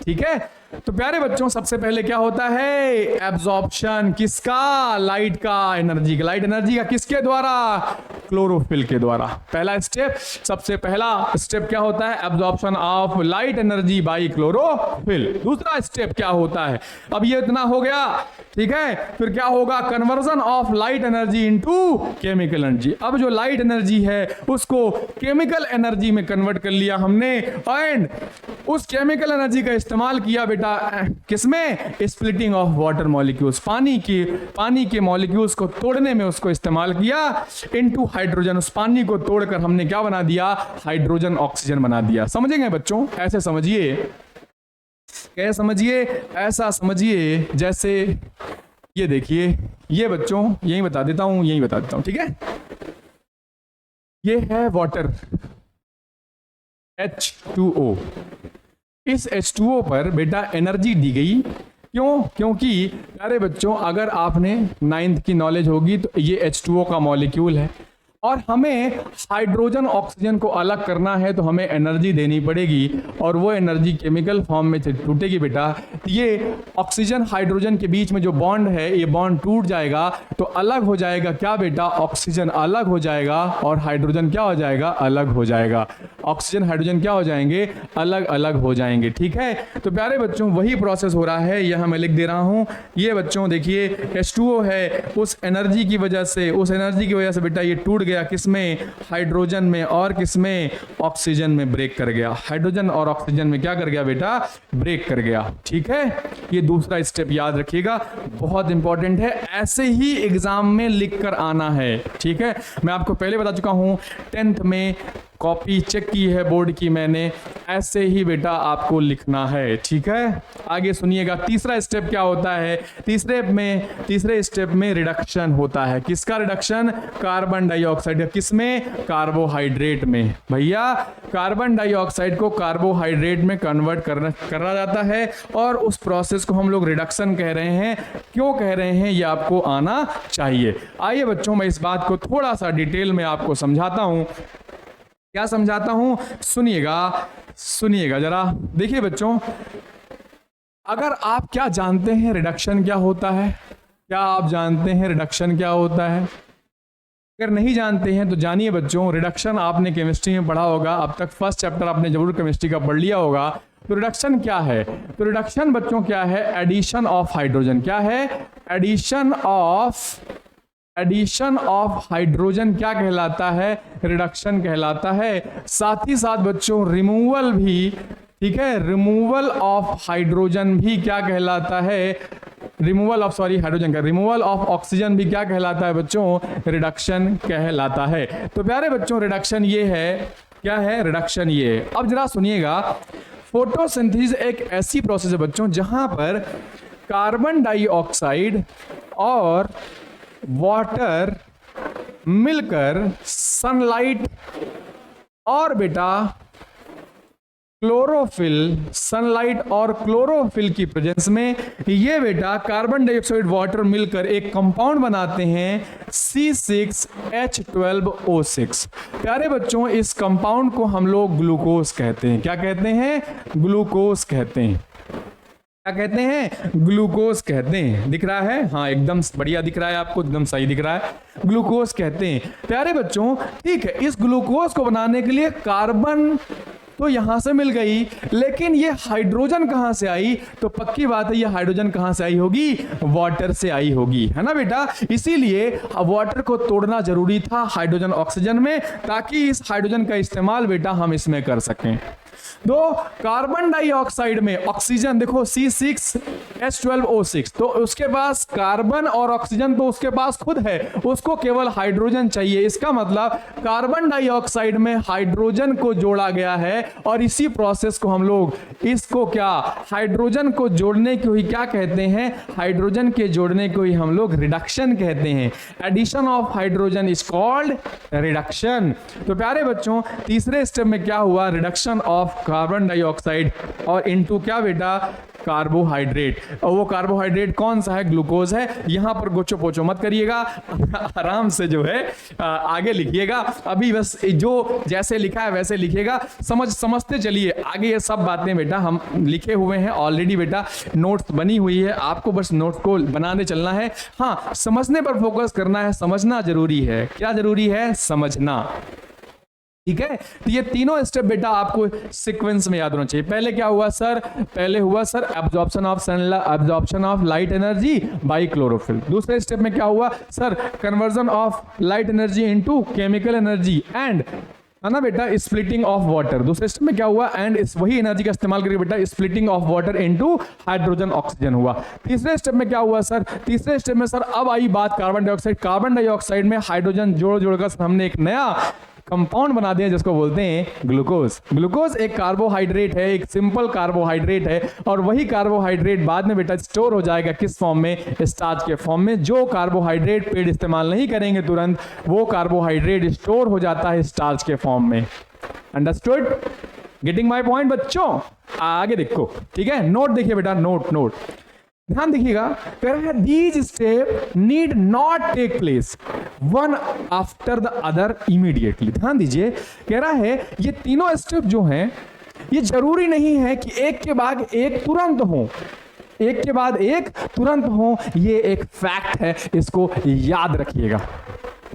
ठीक है। तो प्यारे बच्चों सबसे पहले क्या होता है? एब्जॉर्प्शन किसका? लाइट का, एनर्जी का। लाइट एनर्जी का किसके द्वारा? क्लोरोफिल के द्वारा। पहला स्टेप, सबसे पहला स्टेप क्या होता है? Absorption of light energy by chlorophyll. दूसरा स्टेप क्या होता है? अब ये इतना हो गया, ठीक है। फिर क्या होगा? Conversion of light energy into chemical energy. अब जो लाइट एनर्जी है उसको केमिकल एनर्जी में कन्वर्ट कर लिया हमने, एंड उस केमिकल एनर्जी का इस्तेमाल किया बेटा किसमें? स्प्लिटिंग ऑफ वाटर मॉलिक्यूल्स, पानी के मॉलिक्यूल्स को तोड़ने में उसको इस्तेमाल किया, इनटू हाइड्रोजन। उस पानी को तोड़कर हमने क्या बना दिया? हाइड्रोजन ऑक्सीजन बना दिया। समझेंगे बच्चों? ऐसे समझिए, कैसे समझिए? ऐसा समझिए जैसे ये देखिए, ये बच्चों यही बता देता हूं, ठीक है। ये है वाटर H2O। इस H2O पर बेटा एनर्जी दी गई, क्यों? क्योंकि प्यारे बच्चों अगर आपने 9th की नॉलेज होगी तो ये H2O का मॉलिक्यूल है और हमें हाइड्रोजन ऑक्सीजन को अलग करना है तो हमें एनर्जी देनी पड़ेगी, और वो एनर्जी केमिकल फॉर्म में टूटेगी बेटा। ये ऑक्सीजन हाइड्रोजन के बीच में जो बॉन्ड है, ये बॉन्ड टूट जाएगा तो अलग हो जाएगा क्या बेटा, ऑक्सीजन अलग हो जाएगा और हाइड्रोजन क्या हो जाएगा, अलग हो जाएगा। ऑक्सीजन हाइड्रोजन क्या हो जाएंगे, अलग अलग हो जाएंगे। ठीक है, तो प्यारे बच्चों वही प्रोसेस हो रहा है, यहां मैं लिख दे रहा हूं। ये बच्चों देखिए H2O है, उस एनर्जी की वजह से बेटा ये टूट गया किसमें, हाइड्रोजन में, और किसमें, ऑक्सीजन में ब्रेक कर गया। हाइड्रोजन और ऑक्सीजन में क्या कर गया बेटा, ब्रेक कर गया। ठीक है, ये दूसरा स्टेप याद रखिएगा, बहुत इंपॉर्टेंट है, ऐसे ही एग्जाम में लिख कर आना है। ठीक है, मैं आपको पहले बता चुका हूं, 10th में कॉपी चेक की है बोर्ड की मैंने, ऐसे ही बेटा आपको लिखना है। ठीक है, आगे सुनिएगा। तीसरा स्टेप क्या होता है, तीसरे स्टेप में रिडक्शन होता है। किसका रिडक्शन, कार्बन डाइऑक्साइड। किसमें, कार्बोहाइड्रेट में। भैया कार्बन डाइऑक्साइड को कार्बोहाइड्रेट में कन्वर्ट करना जाता है, और उस प्रोसेस को हम लोग रिडक्शन कह रहे हैं। क्यों कह रहे हैं, ये आपको आना चाहिए। आइए बच्चों, मैं इस बात को थोड़ा सा डिटेल में आपको समझाता हूं। क्या समझाता हूं, सुनिएगा जरा। देखिए बच्चों, अगर आप क्या जानते हैं रिडक्शन क्या होता है, क्या आप जानते हैं रिडक्शन क्या होता है? अगर नहीं जानते हैं तो जानिए बच्चों, रिडक्शन आपने केमिस्ट्री में पढ़ा होगा, अब तक फर्स्ट चैप्टर आपने जरूर केमिस्ट्री का पढ़ लिया होगा। तो रिडक्शन क्या है, तो रिडक्शन बच्चों क्या है, एडिशन ऑफ हाइड्रोजन। क्या है, एडिशन ऑफ हाइड्रोजन क्या कहलाता है, रिडक्शन कहलाता है। साथ ही साथ बच्चों रिमूवल भी, ठीक है, रिमूवल ऑफ हाइड्रोजन भी क्या कहलाता है, रिमूवल ऑफ ऑक्सीजन भी क्या कहलाता है बच्चों, रिडक्शन कहलाता है। तो प्यारे बच्चों रिडक्शन ये है, क्या है, रिडक्शन ये है। अब जरा सुनिएगा, फोटोसिंथेसिस एक ऐसी प्रोसेस है बच्चों जहां पर कार्बन डाइऑक्साइड और वाटर मिलकर सनलाइट और बेटा सनलाइट और क्लोरोफिल की प्रेजेंस में ये बेटा कार्बन डाइऑक्साइड वाटर मिलकर एक कंपाउंड बनाते हैं C6H12O6। प्यारे बच्चों इस कंपाउंड को हम लोग ग्लूकोज कहते हैं। क्या कहते हैं, ग्लूकोज कहते हैं। क्या कहते हैं, ग्लूकोज कहते हैं। दिख रहा है, हाँ एकदम बढ़िया दिख रहा है आपको, एकदम सही दिख रहा है, ग्लूकोज कहते हैं। प्यारे बच्चों ठीक है, इस ग्लूकोज को बनाने के लिए कार्बन तो यहां से मिल गई, लेकिन ये हाइड्रोजन कहां से आई, तो पक्की बात है ये हाइड्रोजन कहां से आई होगी, वाटर से आई होगी, है ना बेटा। इसीलिए वाटर को तोड़ना जरूरी था हाइड्रोजन ऑक्सीजन में, ताकि इस हाइड्रोजन का इस्तेमाल बेटा हम इसमें कर सकें। दो कार्बन डाइऑक्साइड में ऑक्सीजन देखो C6H12O6, तो उसके पास कार्बन और ऑक्सीजन तो उसके पास खुद है, उसको केवल हाइड्रोजन चाहिए। इसका मतलब कार्बन डाइऑक्साइड में हाइड्रोजन को जोड़ा गया है, और इसी प्रोसेस को हम लोग इसको क्या, हाइड्रोजन को जोड़ने को ही क्या कहते हैं, हाइड्रोजन के जोड़ने को ही हम लोग रिडक्शन कहते हैं। Addition of hydrogen is called reduction. तो प्यारे बच्चों तीसरे स्टेप में क्या हुआ, रिडक्शन ऑफ कार्बन डाइऑक्साइड और इनटू क्या बेटा, कार्बोहाइड्रेट। और वो कार्बोहाइड्रेट कौन सा है, ग्लूकोज है। यहां पर गोचो पोचो मत करिएगा, आराम से जो है आगे लिखिएगा। अभी बस जो जैसे लिखा है वैसे लिखिएगा, समझते चलिए। आगे ये सब बातें बेटा हम लिखे हुए हैं ऑलरेडी, बेटा नोट्स बनी हुई है, आपको बस नोट्स को बनाने चलना है। हाँ, समझने पर फोकस करना है, समझना जरूरी है। क्या जरूरी है, समझना। ठीक है, तो ये तीनों स्टेप बेटा आपको सीक्वेंस में याद होना चाहिए। पहले क्या हुआ सर, पहले हुआ sir absorption of light energy by chlorophyll. दूसरे स्टेप में क्या हुआ sir, conversion of light energy into chemical energy and, है ना बेटा, स्प्लिटिंग ऑफ वाटर। दूसरे स्टेप में क्या हुआ, एंड इस वही एनर्जी का इस्तेमाल करके बेटा splitting of water into hydrogen oxygen हुआ। तीसरे स्टेप में क्या हुआ सर, तीसरे स्टेप में सर अब आई बात कार्बन डाइऑक्साइड में हाइड्रोजन जोड़कर हमने एक नया कंपाउंड बना दिया जिसको बोलते हैं ग्लूकोज। ग्लूकोज एक कार्बोहाइड्रेट है, एक सिंपल कार्बोहाइड्रेट है, और वही कार्बोहाइड्रेट बाद में बेटा स्टोर हो जाएगा किस फॉर्म में, स्टार्च के फॉर्म में। जो कार्बोहाइड्रेट पेड़ इस्तेमाल नहीं करेंगे तुरंत, वो कार्बोहाइड्रेट स्टोर हो जाता है स्टार्च के फॉर्म में। अंडरस्टूड, गेटिंग माय पॉइंट बच्चों। आगे देखो, ठीक है, नोट देखिए बेटा, नोट ध्यान देखिएगा, कह रहा है these step need not take place one after the other immediately. ध्यान दीजिए, कह रहा है ये तीनों स्टेप जो हैं ये जरूरी नहीं है कि एक के बाद एक तुरंत हो, एक के बाद एक तुरंत हो, ये एक फैक्ट है, इसको याद रखिएगा,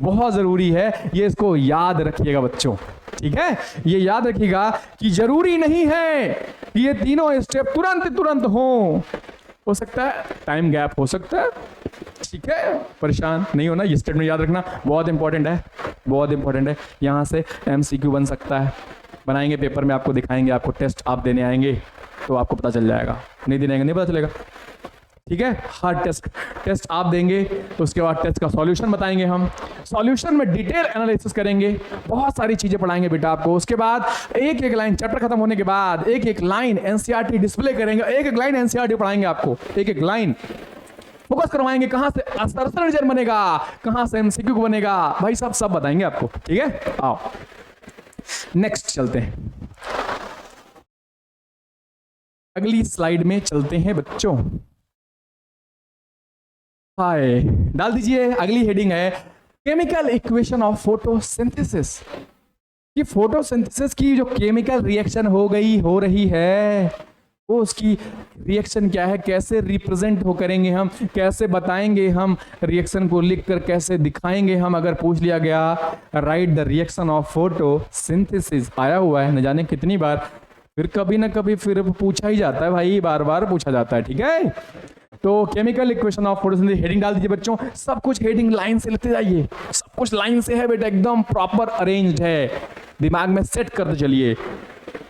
बहुत जरूरी है, ये इसको याद रखिएगा बच्चों, ठीक है। ये याद रखिएगा कि जरूरी नहीं है कि ये तीनों स्टेप तुरंत तुरंत हो सकता है टाइम गैप हो सकता है, ठीक है, परेशान नहीं होना, ये स्टेटमेंट याद रखना बहुत इंपॉर्टेंट है, बहुत इंपॉर्टेंट है। यहां से एमसीक्यू बन सकता है, बनाएंगे पेपर में, आपको दिखाएंगे, आपको टेस्ट आप देने आएंगे तो आपको पता चल जाएगा, नहीं देने आएंगे नहीं पता चलेगा, ठीक है। हर टेस्ट आप देंगे, उसके बाद टेस्ट का सॉल्यूशन बताएंगे हम, सॉल्यूशन में डिटेल एनालिसिस करेंगे, बहुत सारी चीजें पढ़ाएंगे बेटा आपको। उसके बाद एक एक लाइन, चैप्टर खत्म होने के बाद एक एक लाइन एनसीईआरटी डिस्प्ले करेंगे, एक एक लाइन एनसीईआरटी पढ़ाएंगे आपको, एक एक लाइन फोकस करवाएंगे, कहां से असरसर रिजल्ट बनेगा, कहां से एमसीक्यू बनेगा, भाई साहब सब बताएंगे आपको, ठीक है। आओ नेक्स्ट चलते हैं, अगली स्लाइड में चलते हैं बच्चों। हाय डाल दीजिए, अगली हेडिंग है केमिकल इक्वेशन ऑफ फोटोसिंथेसिस। कि फोटोसिंथेसिस की जो केमिकल रिएक्शन हो रही है, वो उसकी रिएक्शन क्या है, कैसे रिप्रेजेंट हो करेंगे हम, कैसे बताएंगे हम, रिएक्शन को लिखकर कैसे दिखाएंगे हम। अगर पूछ लिया गया right the reaction of photosynthesis, आया हुआ है न जाने कितनी बार, फिर कभी ना कभी फिर पूछा ही जाता है भाई, बार बार पूछा जाता है, ठीक है। तो chemical equation of photosynthesis, heading डाल दीजिए बच्चों, सब कुछ हेडिंग लाइन से लेते जाइए, सब कुछ लाइन से है बेटा, एकदम प्रॉपर अरेंज्ड है, दिमाग में सेट करते चलिए,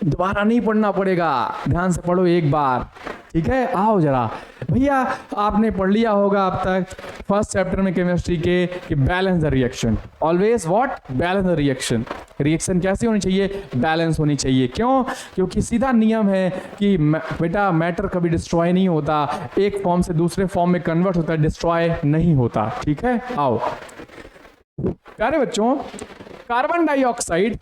दोबारा नहीं पढ़ना पड़ेगा, ध्यान से पढ़ो एक बार, ठीक है। आओ जरा भैया, आपने पढ़ लिया होगा अब तक फर्स्ट चैप्टर में केमिस्ट्री के कि balance the reaction, always what, balance the reaction. Reaction कैसी होनी चाहिए, बैलेंस होनी चाहिए। क्यों? क्योंकि सीधा नियम है कि बेटा मैटर कभी डिस्ट्रॉय नहीं होता, एक फॉर्म से दूसरे फॉर्म में कन्वर्ट होता है, डिस्ट्रॉय नहीं होता, ठीक है। आओ प्यारे बच्चों, carbon dioxide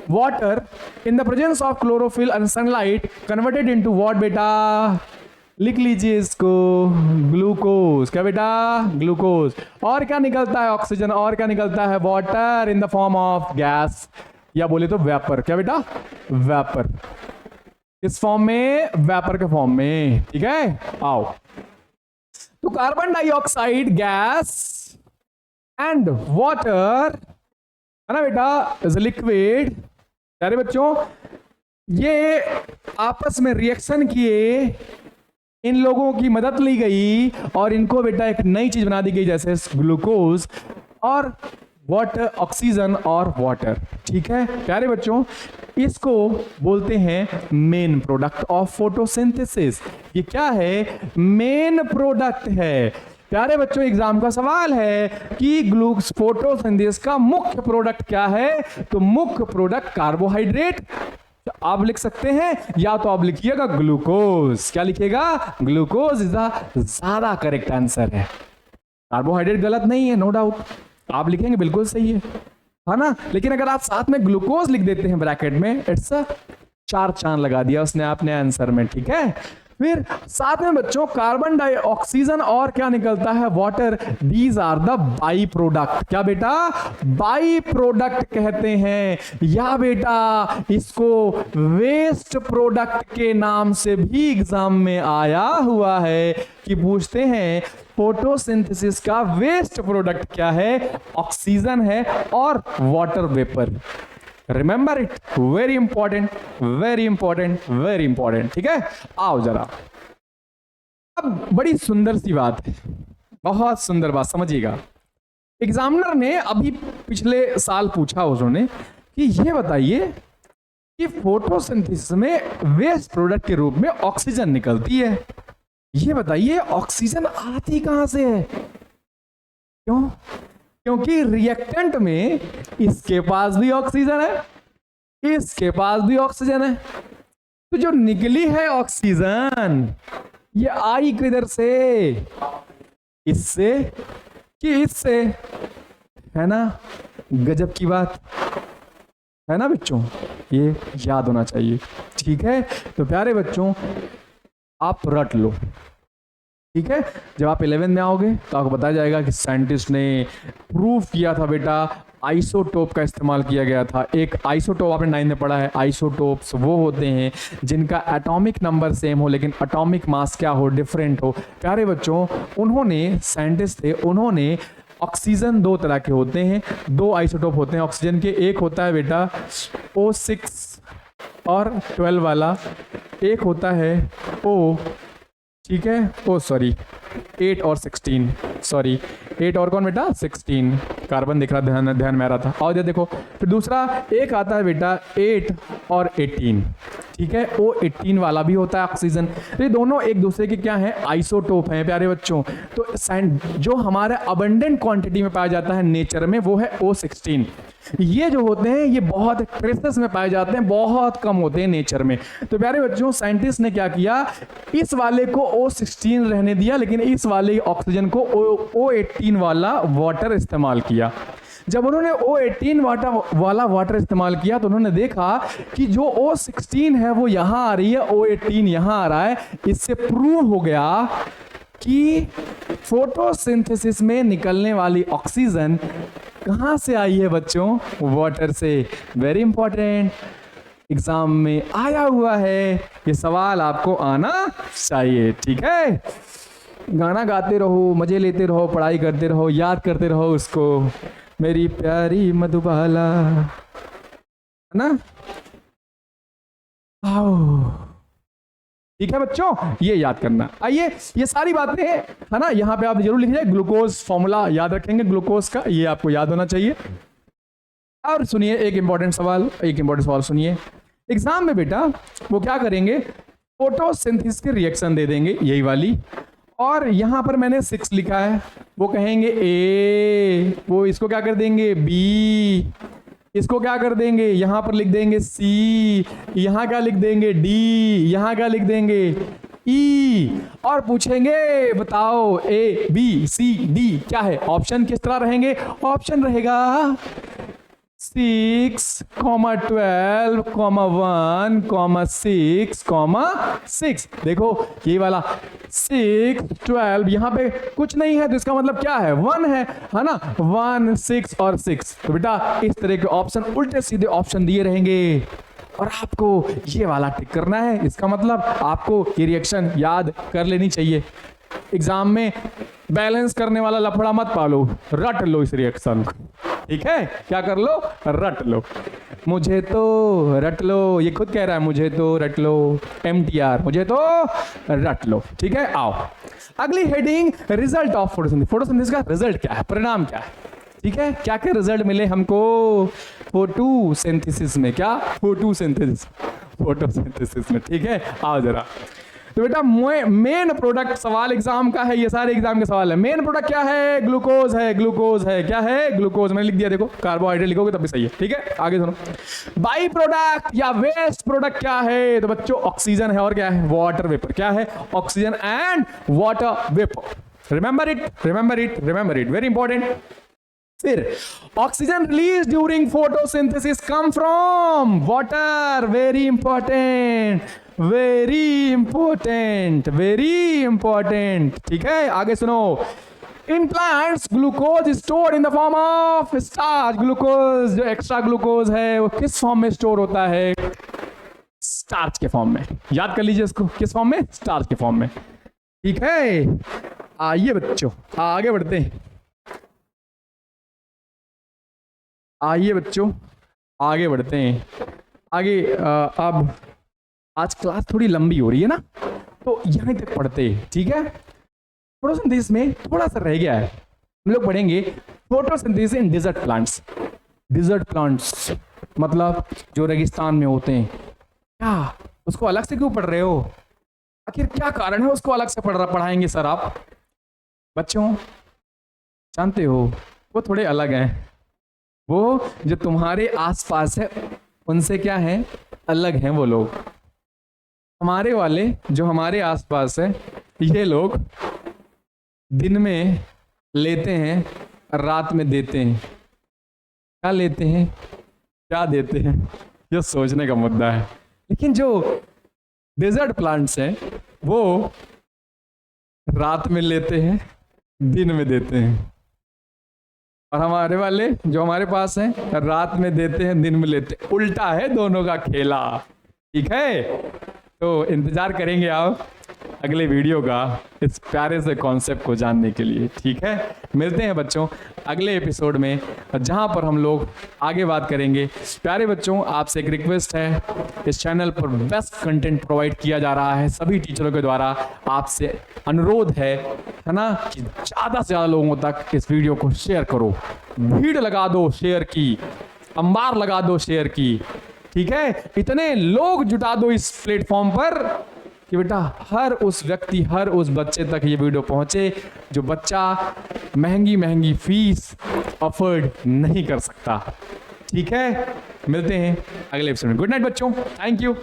water in the presence of chlorophyll and sunlight converted into what बेटा, लिख लीजिए इसको, ग्लूकोज। क्या बेटा, ग्लूकोज। और क्या निकलता है, ऑक्सीजन। और क्या निकलता है, water in the form of gas, या बोले तो वेपर। क्या बेटा, वेपर। किस फॉर्म में, वेपर के फॉर्म में, ठीक है। आओ, तो carbon dioxide gas and water है ना बेटा, इज लिक्विड। प्यारे बच्चों, ये आपस में रिएक्शन किए, इन लोगों की मदद ली गई और इनको बेटा एक नई चीज बना दी गई, जैसे ग्लूकोज और वाटर, ऑक्सीजन और वाटर, ठीक है। प्यारे बच्चों, इसको बोलते हैं मेन प्रोडक्ट ऑफ फोटोसिंथेसिस। ये क्या है, मेन प्रोडक्ट है। प्यारे बच्चों, एग्जाम का सवाल है कि ग्लूकोज फोटोसिंथेसिस का मुख्य प्रोडक्ट क्या है, तो मुख्य प्रोडक्ट कार्बोहाइड्रेट आप लिख सकते हैं, या तो आप लिखिएगा ग्लूकोज। क्या लिखिएगा, ग्लूकोज इज द ज्यादा करेक्ट आंसर है, कार्बोहाइड्रेट गलत नहीं है, नो डाउट, आप लिखेंगे बिल्कुल सही है ना। लेकिन अगर आप साथ में ग्लूकोज लिख देते हैं ब्रैकेट में, इट्स अ 4 चांद लगा दिया उसने आपने आंसर में, ठीक है। फिर साथ में बच्चों कार्बन डाइऑक्सीजन और क्या निकलता है, water, these are the by product. क्या बेटा, बाई प्रोडक्ट कहते हैं, या बेटा इसको वेस्ट प्रोडक्ट के नाम से भी एग्जाम में आया हुआ है कि पूछते हैं फोटोसिंथेसिस का वेस्ट प्रोडक्ट क्या है, ऑक्सीजन है और water vapour. Remember it, very important, very important, very important, ठीक है। आओ जरा, अब बड़ी सुंदर सी बात है, बहुत सुंदर बात, समझिएगा। एग्जामिनर ने अभी पिछले साल पूछा उन्होंने कि ये बताइए कि फोटोसिंथेसिस में वेस्ट प्रोडक्ट के रूप में ऑक्सीजन निकलती है, ये बताइए ऑक्सीजन आती कहां से है। क्यों? क्योंकि रिएक्टेंट में इसके पास भी ऑक्सीजन है, इसके पास भी ऑक्सीजन है, तो जो निकली है ऑक्सीजन ये आई किधर से, इससे कि इससे, है ना। गजब की बात है ना बच्चों, ये याद होना चाहिए, ठीक है। तो प्यारे बच्चों, आप रट लो, ठीक है, जब आप 11 में आओगे तो आपको बताया जाएगा कि साइंटिस्ट ने प्रूव किया था बेटा, आइसोटोप का इस्तेमाल किया गया था। एक आइसोटोप आपने 9 में पढ़ा है, आइसोटोप्स वो होते हैं जिनका एटॉमिक नंबर सेम हो लेकिन एटॉमिक मास क्या हो, डिफरेंट हो। प्यारे बच्चों, उन्होंने साइंटिस्ट थे, उन्होंने ऑक्सीजन 2 तरह के होते हैं, 2 आइसोटोप होते हैं ऑक्सीजन के। एक होता है बेटा O6 और 12 वाला, एक होता है O, ठीक है, ओ सॉरी 8 और 16, सॉरी 8 और कौन बेटा 16, कार्बन दिख रहा, ध्यान में आ रहा था। और ये देखो फिर दूसरा एक आता है बेटा 8 और 18, ठीक है, वो 18 वाला भी होता है ऑक्सीजन। ये दोनों एक दूसरे के क्या हैं, आइसोटोप हैं प्यारे बच्चों। तो जो हमारे अबंडेंट क्वांटिटी में पाया जाता है नेचर में वो है O16। ये जो होते हैं ये बहुत ट्रेसेस में पाए जाते हैं, बहुत कम होते हैं नेचर में। तो प्यारे बच्चों, साइंटिस्ट ने क्या किया, इस वाले को O16 रहने दिया लेकिन इस वाले ऑक्सीजन को O18 वाला वाटर इस्तेमाल किया। जब उन्होंने O18 वाला वाटर इस्तेमाल किया तो उन्होंने देखा कि जो O16 है वो यहां आ रही है, O18 यहां आ रहा है। इससे प्रूव हो गया कि फोटोसिंथेसिस में निकलने वाली ऑक्सीजन कहां से आई है बच्चों, वाटर से। वेरी इंपॉर्टेंट, एग्जाम में आया हुआ है, ये सवाल आपको आना चाहिए, ठीक है। गाना गाते रहो, मजे लेते रहो, पढ़ाई करते रहो, याद करते रहो उसको, मेरी प्यारी मधुबाला, है ना। आओ, ठीक है बच्चों, ये याद करना। आइए, ये सारी बातें है ना, यहाँ पे आप जरूर लिखिए, ग्लूकोज फॉर्मूला याद रखेंगे ग्लूकोज का, ये आपको याद होना चाहिए। और सुनिए एक इंपॉर्टेंट सवाल सुनिए। एग्जाम में बेटा वो क्या करेंगे, फोटोसिंथेसिस के रिएक्शन दे देंगे, यही वाली, और यहां पर मैंने 6 लिखा है, वो कहेंगे ए, वो इसको क्या कर देंगे बी, इसको क्या कर देंगे यहां पर लिख देंगे सी, यहां क्या लिख देंगे डी, यहां क्या लिख देंगे ई, और पूछेंगे बताओ ए बी सी डी क्या है। ऑप्शन किस तरह रहेंगे, ऑप्शन रहेगा 6, 12, 1, 6, 6। देखो ये वाला 6, 12, यहां पे कुछ नहीं है तो इसका मतलब क्या है, 1 है ना, 1, 6 और 6। तो बेटा इस तरह के ऑप्शन, उल्टे सीधे ऑप्शन दिए रहेंगे और आपको ये वाला टिक करना है। इसका मतलब आपको ये रिएक्शन याद कर लेनी चाहिए। एग्जाम में बैलेंस करने वाला लफड़ा मत पालो, रट लो इस रिएक्शन को, ठीक है। क्या कर लो, रट लो, मुझे तो रट लो, ये खुद कह रहा है मुझे तो रट लो, MTR, मुझे तो रट लो, ठीक है। आओ अगली heading, result of photosynthesis. Photosynthesis का रिजल्ट क्या है, परिणाम क्या है, ठीक है। क्या क्या रिजल्ट मिले हमको फोटोसिंथेसिस में, क्या फोटोसिंथेसिस में, ठीक है। आओ जरा, तो बेटा मेन प्रोडक्ट सवाल एग्जाम का है, ये सारे एग्जाम के सवाल है। मेन प्रोडक्ट क्या है, ग्लूकोज है, ग्लूकोज है, क्या है, ग्लूकोज। मैंने लिख दिया, देखो कार्बोहाइड्रेट लिखोगे तब भी सही है, ठीक है। आगे सुनो, बाई प्रोडक्ट या वेस्ट प्रोडक्ट क्या है, तो बच्चों ऑक्सीजन है और क्या है, वाटर वेपर। क्या है, oxygen and water vapour. Remember it, remember it, remember it, very important. फिर oxygen release during photosynthesis come from water, very important, very important, very important, ठीक है। आगे सुनो, in plants glucose stored in the form of starch. Glucose जो extra glucose है वो किस form में स्टोर होता है, स्टार्च के फॉर्म में। याद कर लीजिए इसको, किस फॉर्म में, स्टार्च के फॉर्म में, ठीक है। आइए बच्चों आगे बढ़ते हैं, आइए बच्चों आगे बढ़ते हैं। आगे अब आज क्लास थोड़ी लंबी हो रही है ना, तो यहीं तक पढ़ते हैं, ठीक है। फोटोसिंथेसिस में थोड़ा सा रह गया है, हम लोग पढ़ेंगे photosynthesis in desert plants. Desert plants मतलब जो रेगिस्तान में होते हैं। क्या उसको अलग से क्यों पढ़ रहे हो, आखिर क्या कारण है उसको अलग से पढ़ाएंगे सर आप। बच्चों जानते हो वो थोड़े अलग हैं, वो जो तुम्हारे आसपास है उनसे क्या है, अलग हैं वो लोग। हमारे वाले जो हमारे आसपास है, ये लोग दिन में लेते हैं, रात में देते हैं। क्या लेते हैं, क्या देते हैं, ये सोचने का मुद्दा है। लेकिन जो डेजर्ट प्लांट्स हैं वो रात में लेते हैं, दिन में देते हैं। और हमारे वाले जो हमारे पास हैं, रात में देते हैं, दिन में लेते हैं। उल्टा है दोनों का खेला। ठीक है, तो इंतजार करेंगे आप अगले वीडियो का इस प्यारे से कॉन्सेप्ट को जानने के लिए। ठीक है, मिलते हैं बच्चों अगले एपिसोड में, जहां पर हम लोग आगे बात करेंगे। प्यारे बच्चों, आपसे एक रिक्वेस्ट है, इस चैनल पर बेस्ट कंटेंट प्रोवाइड किया जा रहा है सभी टीचरों के द्वारा। आपसे अनुरोध है ना, कि ज़्यादा से ज़्यादा लोगों तक इस वीडियो को शेयर करो। भीड़ लगा दो शेयर की, अंबार लगा दो शेयर की। ठीक है, इतने लोग जुटा दो इस प्लेटफॉर्म पर कि बेटा हर उस व्यक्ति, हर उस बच्चे तक ये वीडियो पहुंचे जो बच्चा महंगी महंगी फीस अफोर्ड नहीं कर सकता। ठीक है, मिलते हैं अगले एपिसोड में। गुड नाइट बच्चों, थैंक यू।